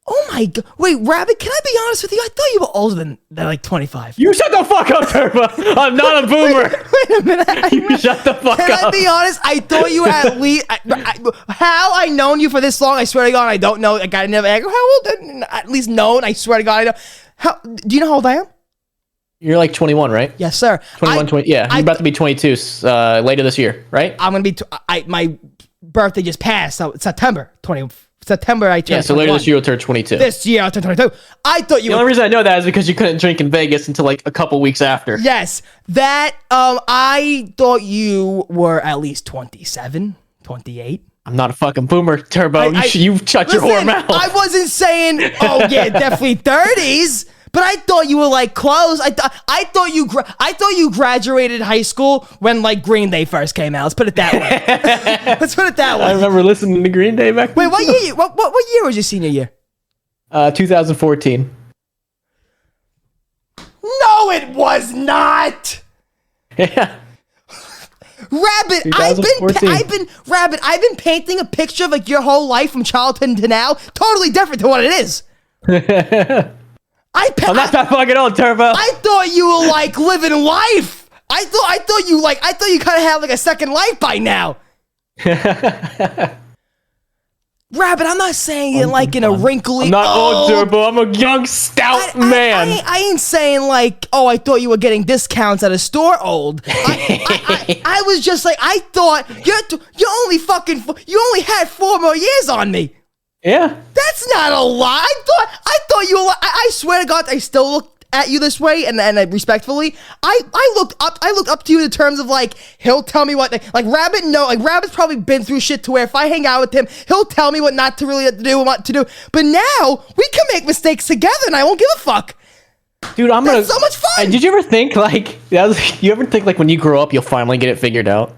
Oh my god! Wait, Rabbit, can I be honest with you? I thought you were older than like 25. You shut the fuck up, Turbo. I'm not a boomer. Wait a minute. You shut the fuck up. Can I be honest? I thought you were at least. How I known you for this long? I swear to God, I don't know. Like I never. How old? At least known. I swear to God, I know. How? Do you know how old I am? You're like 21, right? Yes, sir. 21, 20. Yeah, you're about to be 22 later this year, right? I'm gonna be. My birthday just passed, so September 20. September I turned. Yeah, so 21. later this year you'll turn 22. This year I'll turn 22. I thought you. The only reason I know that is because you couldn't drink in Vegas until like a couple weeks after. Yes, that. I thought you were at least 27, 28. I'm not a fucking boomer, Turbo. You shut your whore mouth. I wasn't saying. Oh yeah, definitely 30s. But I thought you were like close. I thought you graduated high school when like Green Day first came out. Let's put it that way. Let's put it that way. I remember listening to Green Day back then. Wait, what year? What year was your senior year? 2014. No, it was not. Yeah. Rabbit, I've been painting a picture of like your whole life from childhood to now, totally different to what it is. I'm not that fucking old, Turbo. I thought you were like living life. I thought you kind of had like a second life by now. Rabbit, I'm not saying it like in a wrinkly. I'm not old, Turbo. I'm a young, stout man. I ain't saying like, oh, I thought you were getting discounts at a store old. I was just like, I thought you only had 4 more years on me. Yeah. That's not a lie. I thought you were. I swear to God, I still look at you this way, and respectfully, I looked up to you in terms of like he'll tell me what like Rabbit. No, like Rabbit's probably been through shit to where if I hang out with him, he'll tell me what not to really do and what to do. But now we can make mistakes together, and I won't give a fuck. Dude, That's so much fun. Did you ever think like you ever think like when you grow up you'll finally get it figured out?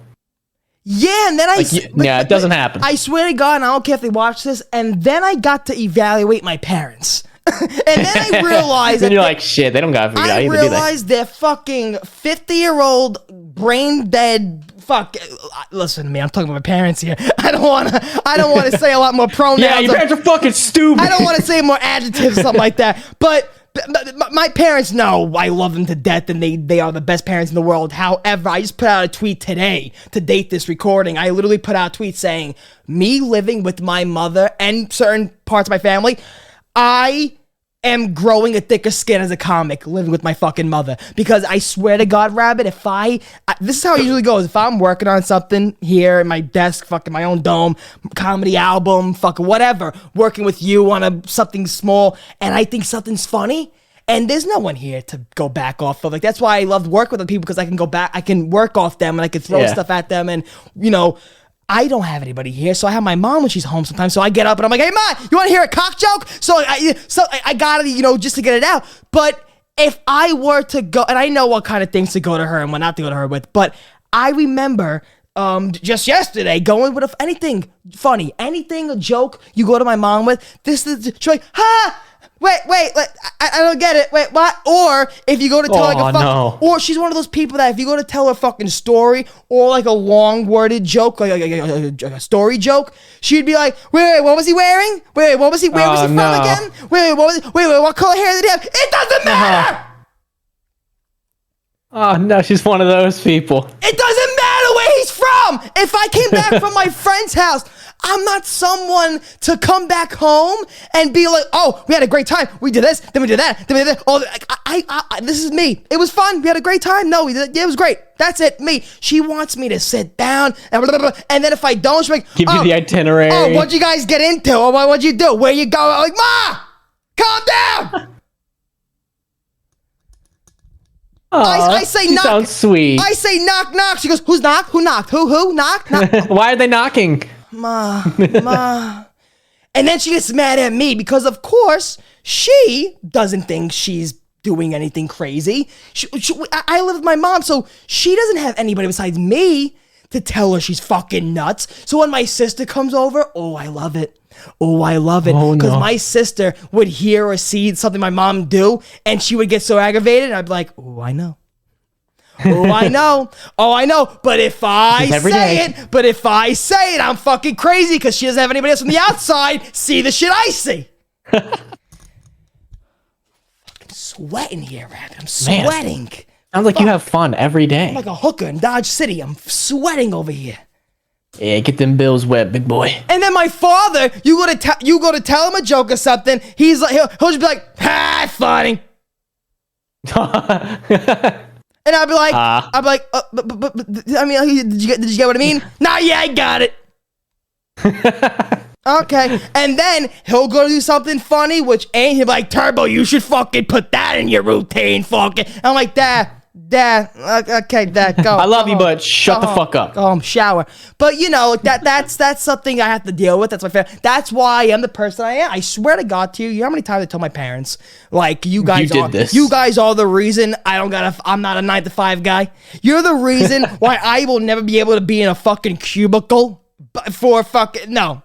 Yeah, and then it doesn't happen. I swear to God, and I don't care if they watch this, and then I got to evaluate my parents. And then I realized then you're like, shit, they don't got to figure it out either, do they? I realized they're fucking 50-year-old, brain-dead, fuck. Listen to me, I'm talking about my parents here. I don't want to say a lot more pronouns. Yeah, your parents are fucking stupid. I don't want to say more adjectives, something like that. But my parents know I love them to death, and they are the best parents in the world. However, I just put out a tweet today to date this recording. I literally put out a tweet saying, me living with my mother and certain parts of my family, I am growing a thicker skin as a comic living with my fucking mother. Because I swear to God, Rabbit, this is how it usually goes. If I'm working on something here at my desk, fucking my own dome, comedy album, fucking whatever, working with you on something small, and I think something's funny, and there's no one here to go back off of. Like, that's why I love working with other people, because I can go back, I can work off them, and I can throw stuff at them, and, you know, I don't have anybody here, so I have my mom when she's home sometimes. So I get up and I'm like, "Hey, Ma, you want to hear a cock joke?" So I gotta, just to get it out. But if I were to go, and I know what kind of things to go to her and what not to go to her with, but I remember just yesterday going with anything funny, anything a joke you go to my mom with. She's like, "Ha! Wait, I don't get it. Wait, what?" Or if you go to tell or she's one of those people that if you go to tell a fucking story or like a long worded joke, like a story joke, she'd be like, wait, what was he wearing? Wait, what was he? Where was he from again? Wait, what color hair did he have? It doesn't matter. Oh no, she's one of those people. It doesn't matter where he's from. If I came back from my friend's house, I'm not someone to come back home and be like, "Oh, we had a great time. We did this, then we did that, then we did that." Oh, this is me. It was fun. We had a great time. No, it was great. That's it. Me. She wants me to sit down and blah, blah, blah. And then if I don't, she's like, give you the itinerary. Oh, what'd you guys get into? Or what'd you do? Where you go? I'm like, "Ma, calm down." I say knock. Sounds sweet. I say knock, knock. She goes, "Who's knocked? Who knocked? Who knocked? Knock." Why are they knocking? Ma. And then she gets mad at me because, of course, she doesn't think she's doing anything crazy. I live with my mom, so she doesn't have anybody besides me to tell her she's fucking nuts. So when my sister comes over, I love it. Because my sister would hear or see something my mom do, and she would get so aggravated, and I'd be like, "Oh, I know. Oh, I know. But if I say it, I'm fucking crazy because she doesn't have anybody else from the outside see the shit I see. Fucking sweating here, Rabbit. I'm sweating. Man, sounds like you have fun every day. I'm like a hooker in Dodge City. I'm sweating over here. Yeah, get them bills wet, big boy. And then my father, you go to tell him a joke or something. He's like, he'll just be like, funny. And I'd be like, I mean, did you get what I mean? Nah, yeah, I got it. Okay. And then he'll go do something funny, which ain't, he'll be like, Turbo, you should fucking put that in your routine, fucking. I'm like, Dad, okay, Dad, go. I love you, but shut the fuck up. Go home, shower. But you know, that's something I have to deal with. That's my fair. That's why I am the person I am. I swear to God to you, you know how many times I told my parents, like, you guys are the reason I'm not a 9-to-5 guy. You're the reason why I will never be able to be in a fucking cubicle for fucking, no.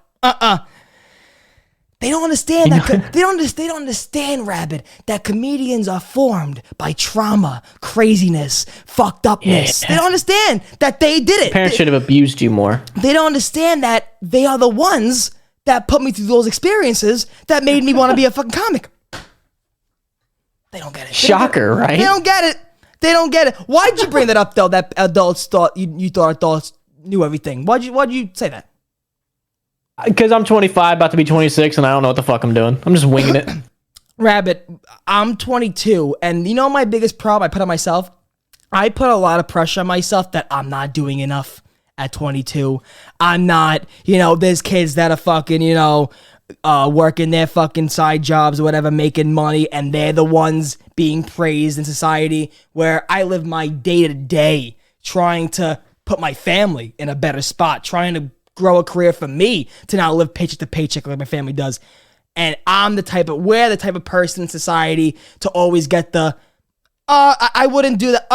They don't understand that. They don't understand, Rabbit, that comedians are formed by trauma, craziness, fucked upness. Yeah. They don't understand that they did it. Parents should have abused you more. They don't understand that they are the ones that put me through those experiences that made me want to be a fucking comic. They don't get it. Shocker, right? They don't get it. They don't get it. Why'd you bring that up, though? That adults thought you thought adults knew everything. Why'd you say that? Because I'm 25, about to be 26, and I don't know what the fuck I'm doing. I'm just winging it. Rabbit, I'm 22, and you know my biggest problem I put on myself? I put a lot of pressure on myself that I'm not doing enough at 22. I'm not, there's kids that are fucking, working their fucking side jobs or whatever, making money, and they're the ones being praised in society, where I live my day-to-day trying to put my family in a better spot, trying to grow a career for me to not live paycheck to paycheck like my family does. And we're the type of person in society to always get the, I wouldn't do that,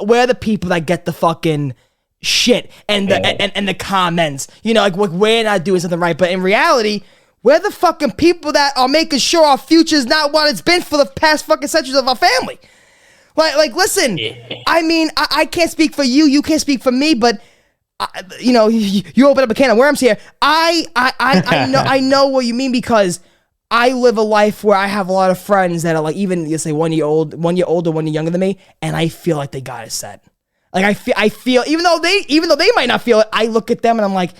we're the people that get the fucking shit and the comments, like we're not doing something right. But in reality, we're the fucking people that are making sure our future is not what it's been for the past fucking centuries of our family. Like listen, I mean, I can't speak for you, you can't speak for me, but you open up a can of worms here. I know what you mean, because I live a life where I have a lot of friends that are like, even let's say 1 year older, 1 year younger than me, and I feel like they got it set. Like I feel even though they might not feel it, I look at them and I'm like,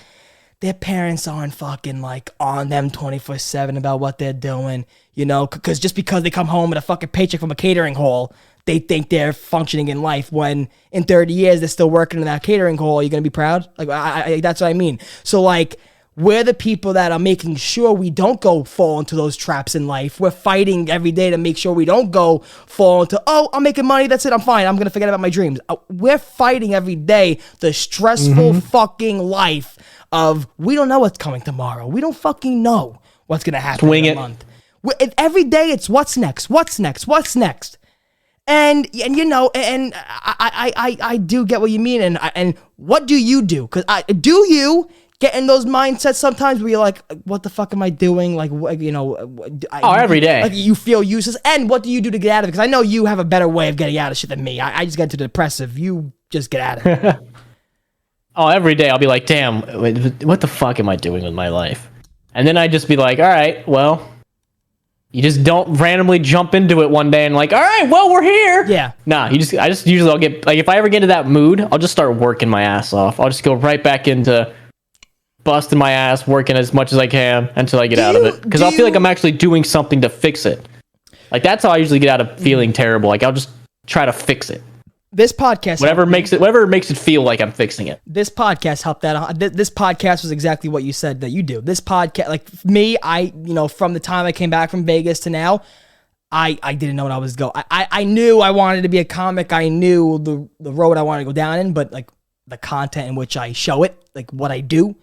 their parents aren't fucking like on them 24/7 about what they're doing, because just because they come home with a fucking paycheck from a catering hall, they think they're functioning in life, when in 30 years they're still working in that catering hall. You're gonna be proud? Like I that's what I mean. So like, we're the people that are making sure we don't fall into those traps in life. We're fighting every day to make sure we don't fall into, I'm making money, that's it, I'm fine, I'm gonna forget about my dreams. We're fighting every day the stressful fucking life of, we don't know what's coming tomorrow. We don't fucking know what's gonna happen in a month. Every day it's what's next. And I do get what you mean, and what do you do? Because do you get in those mindsets sometimes where you're like, what the fuck am I doing? Like, every day. Like, you feel useless. And what do you do to get out of it? Because I know you have a better way of getting out of shit than me. I just get into depressive. You just get out of it. Every day I'll be like, damn, what the fuck am I doing with my life? And then I just be like, all right, well, you just don't randomly jump into it one day and like, all right, well, we're here. Yeah. Nah, I'll get, like, if I ever get into that mood, I'll just start working my ass off. I'll just go right back into busting my ass, working as much as I can until I get out of it. Because I'll feel like I'm actually doing something to fix it. Like, that's how I usually get out of feeling terrible. Like, I'll just try to fix it. This podcast, whatever makes it feel like I'm fixing it. This podcast helped that. This podcast was exactly what you said that you do. This podcast, like me, from the time I came back from Vegas to now, I didn't know what I was going. I knew I wanted to be a comic. I knew the road I wanted to go down in, but like the content in which I show it, like what I do,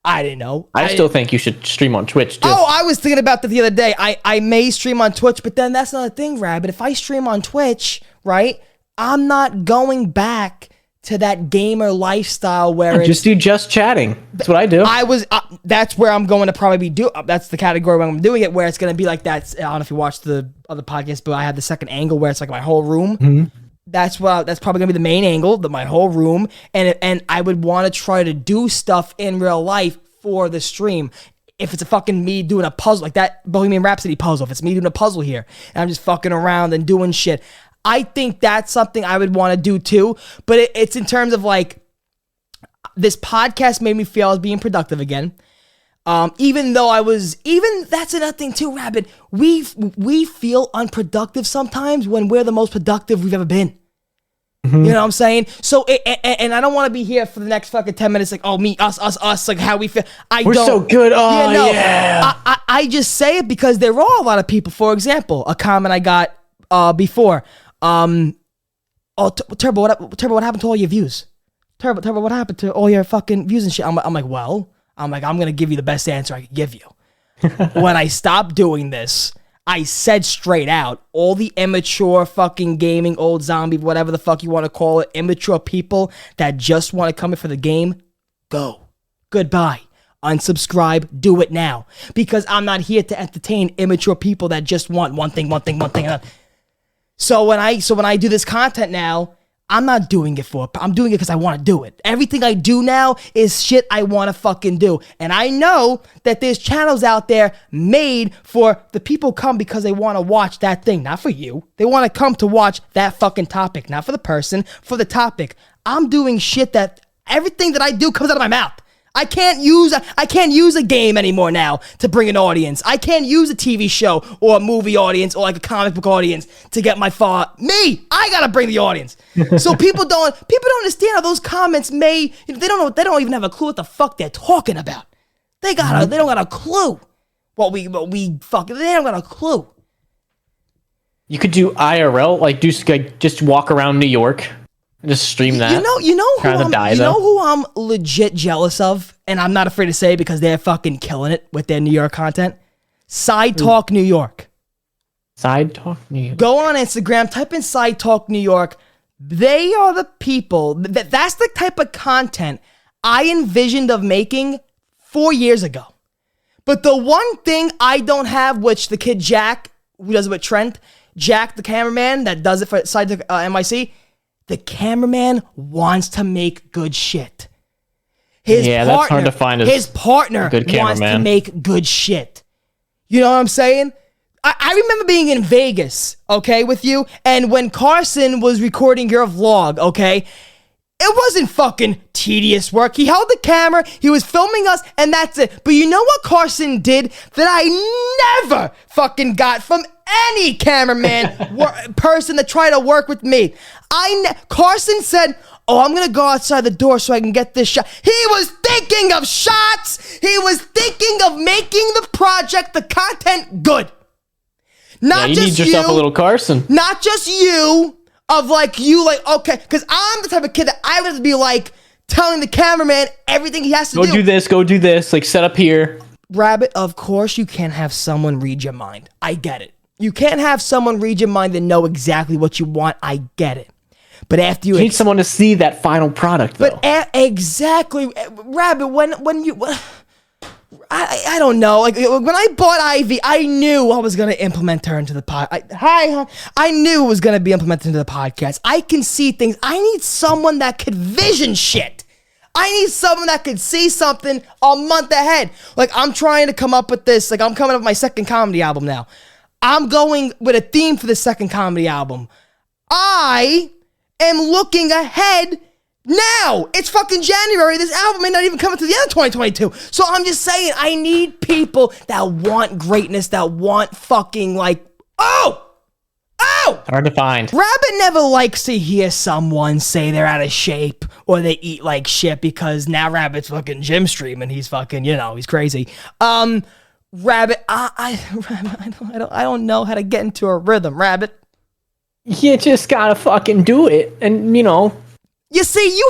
I didn't know. I still think you should stream on Twitch too. Oh, I was thinking about that the other day. I may stream on Twitch, but then that's another thing, Rabbit. If I stream on Twitch, right, I'm not going back to that gamer lifestyle where it's just do just chatting. That's what I do. That's where I'm going to probably be that's the category where I'm doing it, where it's going to be like that. I don't know if you watched the other podcast, but I had the second angle where it's like my whole room. Mm-hmm. That's probably gonna be the main angle, my whole room, and I would want to try to do stuff in real life for the stream. If it's a fucking me doing a puzzle like that Bohemian Rhapsody puzzle, if it's me doing a puzzle here and I'm just fucking around and doing shit, I think that's something I would want to do too. But it's in terms of like, this podcast made me feel I was being productive again. Even though that's another thing too, Rabbit. We feel unproductive sometimes when we're the most productive we've ever been. Mm-hmm. You know what I'm saying? So, and I don't want to be here for the next fucking 10 minutes, like, oh, me, us, like how we feel. We're so good. Oh, yeah. I just say it because there are a lot of people. For example, a comment I got before. Turbo, what happened to all your views? Turbo, what happened to all your fucking views and shit? I'm like, I'm going to give you the best answer I can give you. When I stopped doing this, I said straight out, all the immature fucking gaming, old zombie, whatever the fuck you want to call it, immature people that just want to come in for the game, go. Goodbye. Unsubscribe. Do it now. Because I'm not here to entertain immature people that just want one thing. So when I do this content now, I'm not doing it I'm doing it because I want to do it. Everything I do now is shit I want to fucking do. And I know that there's channels out there made for the people come because they want to watch that thing, not for you. They want to come to watch that fucking topic, not for the person, for the topic. I'm doing shit that everything that I do comes out of my mouth. I can't use a game anymore now to bring an audience. I can't use a TV show or a movie audience or like a comic book audience to get my I gotta bring the audience. So people don't understand how those comments they don't even have a clue what the fuck they're talking about. They don't got a clue what we fucking, they don't got a clue. You could do IRL, like just walk around New York. Just stream that. You know who I'm legit jealous of, and I'm not afraid to say it because they're fucking killing it with their New York content. Side Talk New York. Side Talk New York. Go on Instagram, type in Side Talk New York. They are the people that's the type of content I envisioned of making 4 years ago. But the one thing I don't have, which the kid Jack, who does it with Trent, Jack the cameraman that does it for Side Talk MIC. The cameraman wants to make good shit. That's hard to find. His partner wants to make good shit. You know what I'm saying? I remember being in Vegas, okay, with you, and when Carson was recording your vlog, okay, it wasn't fucking tedious work. He held the camera, he was filming us, and that's it. But you know what Carson did that I never fucking got from any cameraman person that tried to work with me? Carson said, oh, I'm going to go outside the door so I can get this shot. He was thinking of shots. He was thinking of making the project, the content good. Not you just need yourself a little Carson. Not just you, okay, because I'm the type of kid that I would have to be like telling the cameraman everything he has to do. Go do this, like set up here. Rabbit, of course you can't have someone read your mind. I get it. You can't have someone read your mind and know exactly what you want. I get it. But after you need someone to see that final product, though. But exactly, Rabbit. When you, I don't know. Like when I bought Ivy, I knew I was gonna implement her into the pod. I knew it was gonna be implemented into the podcast. I can see things. I need someone that could vision shit. I need someone that could see something a month ahead. Like I'm trying to come up with this. Like I'm coming up with my second comedy album now. I'm going with a theme for the second comedy album. I am looking ahead now. It's fucking January. This album may not even come until the end of 2022. So I'm just saying, I need people that want greatness, that want fucking like, hard to find. Rabbit never likes to hear someone say they're out of shape or they eat like shit because now Rabbit's fucking gym streaming. He's fucking, he's crazy. Rabbit, I don't know how to get into a rhythm, Rabbit. You just gotta fucking do it, and You see,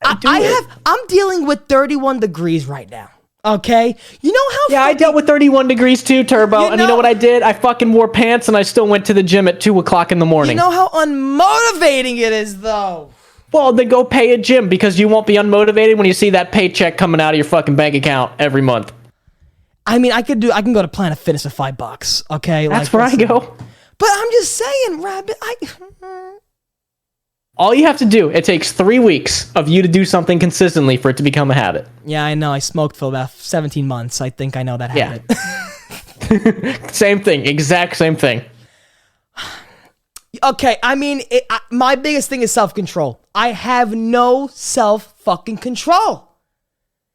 I'm dealing with 31 degrees right now. Okay, you know how? Yeah, I dealt with 31 degrees too, Turbo. And you know what I did? I fucking wore pants, and I still went to the gym at 2:00 in the morning. You know how unmotivating it is, though. Well, then go pay a gym because you won't be unmotivated when you see that paycheck coming out of your fucking bank account every month. I mean, I can go to Planet Fitness for $5. Okay, that's where I go. But I'm just saying, Rabbit. All you have to do, it takes 3 weeks of you to do something consistently for it to become a habit. Yeah, I know. I smoked for about 17 months. I think I know that habit. Yeah. Same thing. Exact same thing. Okay, I mean, my biggest thing is self-control. I have no self-fucking-control.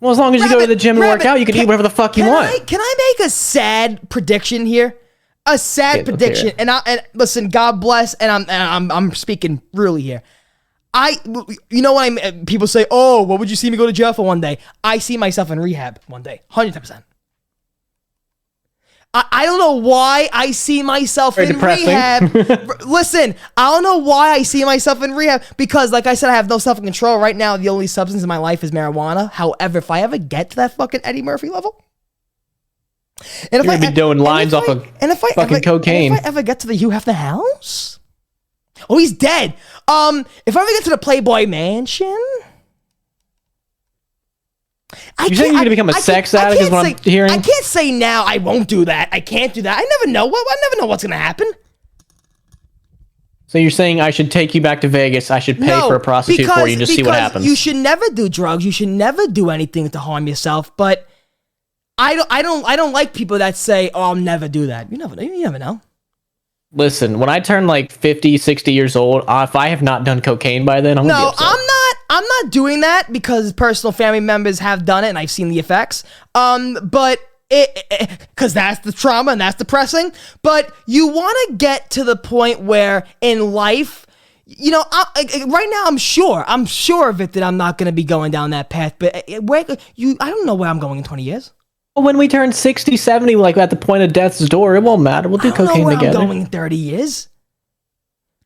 Well, as long as you go to the gym and work out, you can eat whatever the fuck you want. Can I make a sad prediction here? A sad prediction, and listen, God bless, and I'm speaking really here. You know what people say, oh, what would you see me go to jail for one day? I see myself in rehab one day, 100%. I don't know why I see myself in rehab. Listen, I don't know why I see myself in rehab because, like I said, I have no self-control. Right now, the only substance in my life is marijuana. However, if I ever get to that fucking Eddie Murphy level, and if you're gonna be doing lines off of fucking cocaine. And if I ever get to the You Have the House, oh, he's dead. If I ever get to the Playboy Mansion. You saying you're gonna become a sex addict is what I'm hearing? I can't say now I won't do that. I can't do that. I never know. I never know what's gonna happen. So you're saying I should take you back to Vegas? I should pay for a prostitute for you and just see what happens? You should never do drugs. You should never do anything to harm yourself. But I don't like people that say, "Oh, I'll never do that." You never know. Listen, when I turn like 50, 60 years old, if I have not done cocaine by then, I'm gonna be upset. I'm not doing that because personal family members have done it and I've seen the effects. But because that's the trauma and that's depressing. But you want to get to the point where in life, you know, right now I'm sure of it that I'm not going to be going down that path. But I don't know where I'm going in 20 years. When we turn 60, 70, like at the point of death's door, it won't matter. We'll do cocaine together. I'm going in 30 years.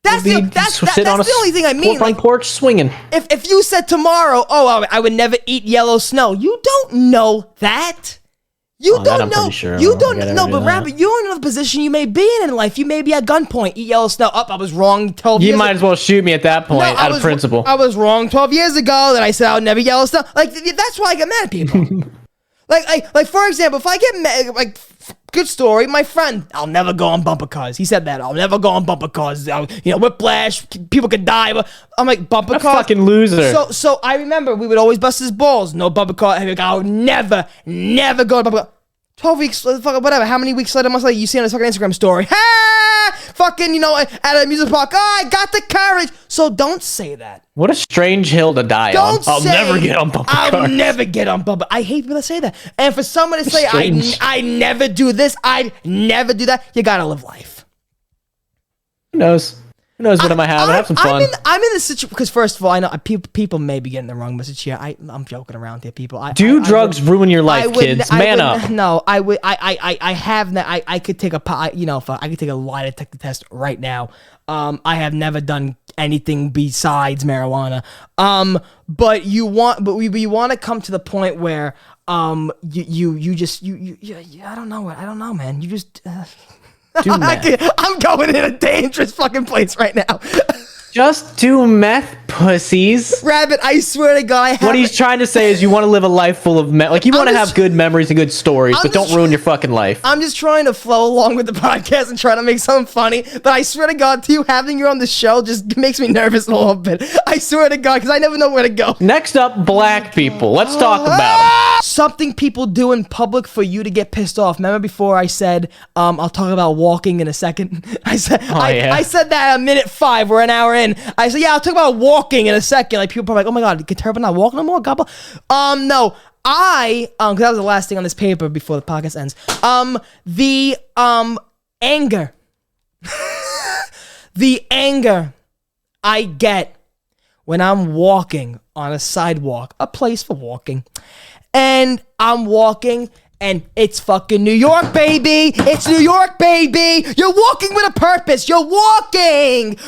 That's the only thing I mean. Front porch swinging. If you said tomorrow, oh, I would never eat yellow snow, you don't know that. You don't know. Sure. You don't know. But Rabbit, you don't know the position you may be in life. You may be at gunpoint. Eat yellow snow. I was wrong 12 years ago. You might as well shoot me at that point out of principle. I was wrong 12 years ago that I said I would never eat yellow snow. Like, that's why I get mad at people. like for example, if I get mad, like, good story, my friend, I'll never go on bumper cars. He said that. I'll never go on bumper cars. Whiplash, people could die. But I'm like, bumper cars? Fucking loser. So I remember we would always bust his balls. No bumper car. I would never go on bumper car. 12 weeks, whatever. How many weeks later, you see on his fucking Instagram story. Fucking, at a music park. Oh, I got the courage. So don't say that. What a strange hill to die on. I'll never get on bumper cars. I'll never get on bumper. I hate people that say that. And for someone to say, I never do this, I never do that, you gotta live life. Who knows? Who knows what I might have? Have some fun. I'm in this situation because, first of all, I know people may be getting the wrong message here. I'm joking around here, people. Do drugs ruin your life, kids? Man up. No, I would. I have. I could take I could take a lie detector test right now. I have never done anything besides marijuana. But we want to come to the point where you just I don't know, man. You just. I'm going in a dangerous fucking place right now. Just do meth, pussies. Rabbit, I swear to God. What he's trying to say is you want to live a life full of meth. Like, you want to have good memories and good stories, but don't ruin your fucking life. I'm just trying to flow along with the podcast and try to make something funny, but I swear to God, to you, having you on the show just makes me nervous a little bit. I swear to God, because I never know where to go. Next up, black people. Let's talk about them. Something people do in public for you to get pissed off. Remember before I said, I'll talk about walking in a second? I said that at minute 5. We're an hour in. I said, yeah, I'll talk about walking in a second. Like, people are probably like, oh my God, can Turbo not walk no more? God, no. Because that was the last thing on this paper before the podcast ends. The anger. The anger I get when I'm walking on a sidewalk, a place for walking, and I'm walking, and it's fucking New York, baby. It's New York, baby. You're walking with a purpose. You're walking.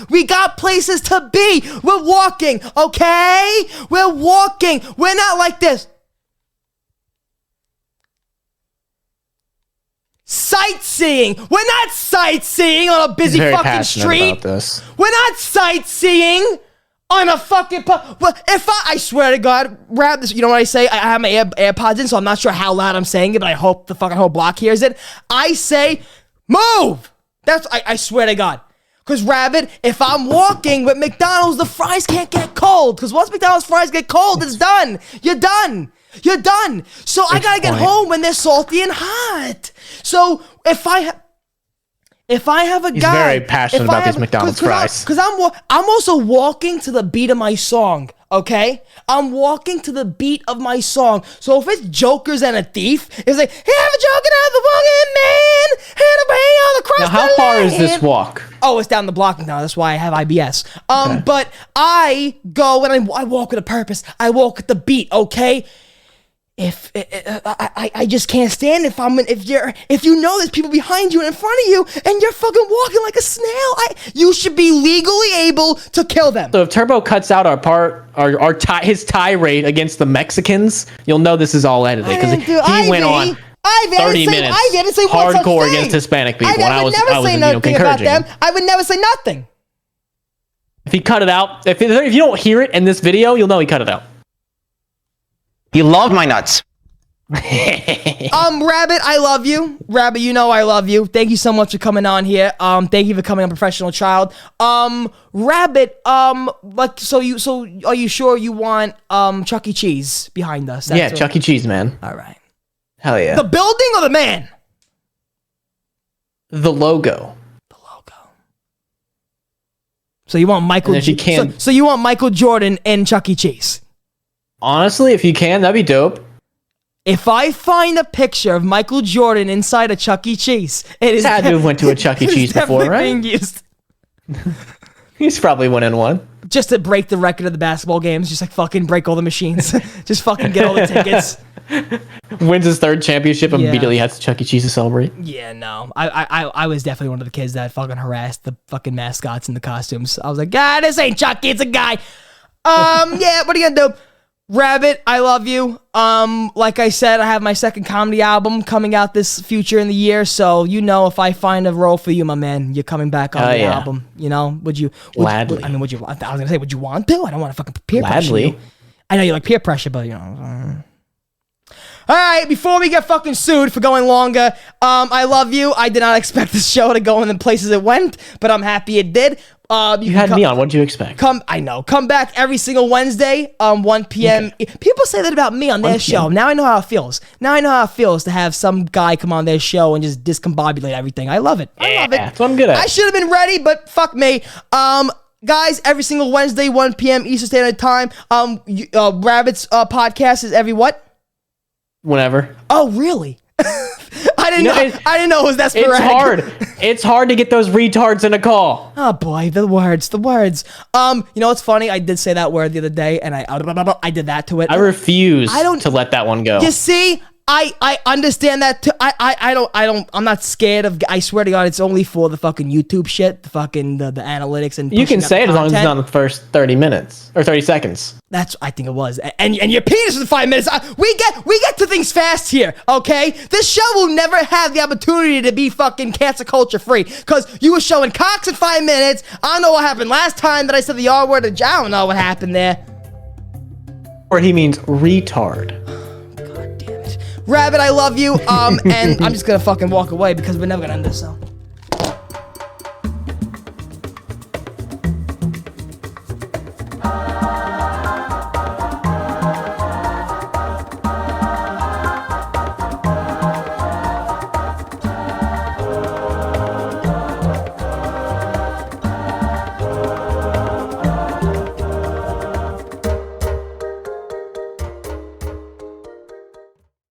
We got places to be. We're walking, okay? We're walking. We're not like this. Sightseeing. We're not sightseeing on a busy fucking street. About this. We're not sightseeing on a fucking but if I swear to God, Rab, this, you know what I say? I have my AirPods in, so I'm not sure how loud I'm saying it, but I hope the fucking whole block hears it. I say, move! I swear to God. Because, Rabbit, if I'm walking with McDonald's, the fries can't get cold. Because once McDonald's fries get cold, it's done. You're done. You're done. So I gotta get home when they're salty and hot. So if I have a guy, he's very passionate about these McDonald's fries. Because I'm also walking to the beat of my song. Okay, I'm walking to the beat of my song. So if it's Jokers and a Thief, it's like, hey, I'm a joker and the fucking man, and I'm bring all across the land. Now, how far is this walk? Oh, it's down the block now. That's why I have IBS. Okay. But I go and I walk with a purpose. I walk with the beat. Okay. If I just can't stand if you know there's people behind you and in front of you and you're fucking walking like a snail, you should be legally able to kill them. So if Turbo cuts out his tirade against the Mexicans, you'll know this is all edited because he went on 30 minutes hardcore against Hispanic people. I would never say nothing about them. I would never say nothing. If he cut it out, if you don't hear it in this video, you'll know he cut it out. You love my nuts. Rabbit, I love you. Rabbit, you know I love you. Thank you so much for coming on here. Thank you for coming on Professional Child. Rabbit, so are you sure you want Chuck E. Cheese behind us? That's Chuck E. Cheese, man. All right. Hell yeah. The building or the man? The logo. The logo. So you want Michael? So you want Michael Jordan and Chuck E. Cheese? Honestly, if you can, that'd be dope. If I find a picture of Michael Jordan inside a Chuck E. Cheese, it is had to have went to a Chuck E. Cheese before, right? Being used. He's probably went in one. Just to break the record of the basketball games, just like fucking break all the machines. Just fucking get all the tickets. Wins his third championship, immediately has to Chuck E. Cheese to celebrate. Yeah, no. I was definitely one of the kids that fucking harassed the fucking mascots in the costumes. I was like, God, this ain't Chucky, it's a guy. Yeah, what are you gonna do? Rabbit, I love you. Like I said, I have my second comedy album coming out this future in the year, so you know if I find a role for you, my man, you're coming back on the album. You know, would you? Gladly. I mean, would you? I was gonna say, would you want to? I don't want to fucking peer pressure you. I know you like peer pressure, but you know. All right, before we get fucking sued for going longer, I love you. I did not expect this show to go in the places it went, but I'm happy it did. You had me on. What did you expect? Come back every single Wednesday, 1 p.m. Okay. People say that about me on their show. Now I know how it feels. Now I know how it feels to have some guy come on their show and just discombobulate everything. I love it. I love it. That's what I'm good at. I should have been ready, but fuck me. Guys, every single Wednesday, 1 p.m. Eastern Standard Time. Rabbit's podcast is every what? Whenever. Oh, really? I didn't know it was that sporadic. It's hard. It's hard to get those retards in a call. Oh boy, the words. You know what's funny? I did say that word the other day, and I did that to it. I refuse to let that one go. You see, I understand that too. I'm not scared of. I swear to God, it's only for the fucking YouTube shit, the fucking the analytics and. You can say it as long as it's not in the first 30 minutes or 30 seconds. I think it was. And your penis was 5 minutes. We get to things fast here, okay? This show will never have the opportunity to be fucking cancer culture free because you were showing cocks in 5 minutes. I don't know what happened last time that I said the R word. I don't know what happened there. Or he means retard. God damn it. Rabbit, I love you. And I'm just gonna fucking walk away because we're never gonna end this, so.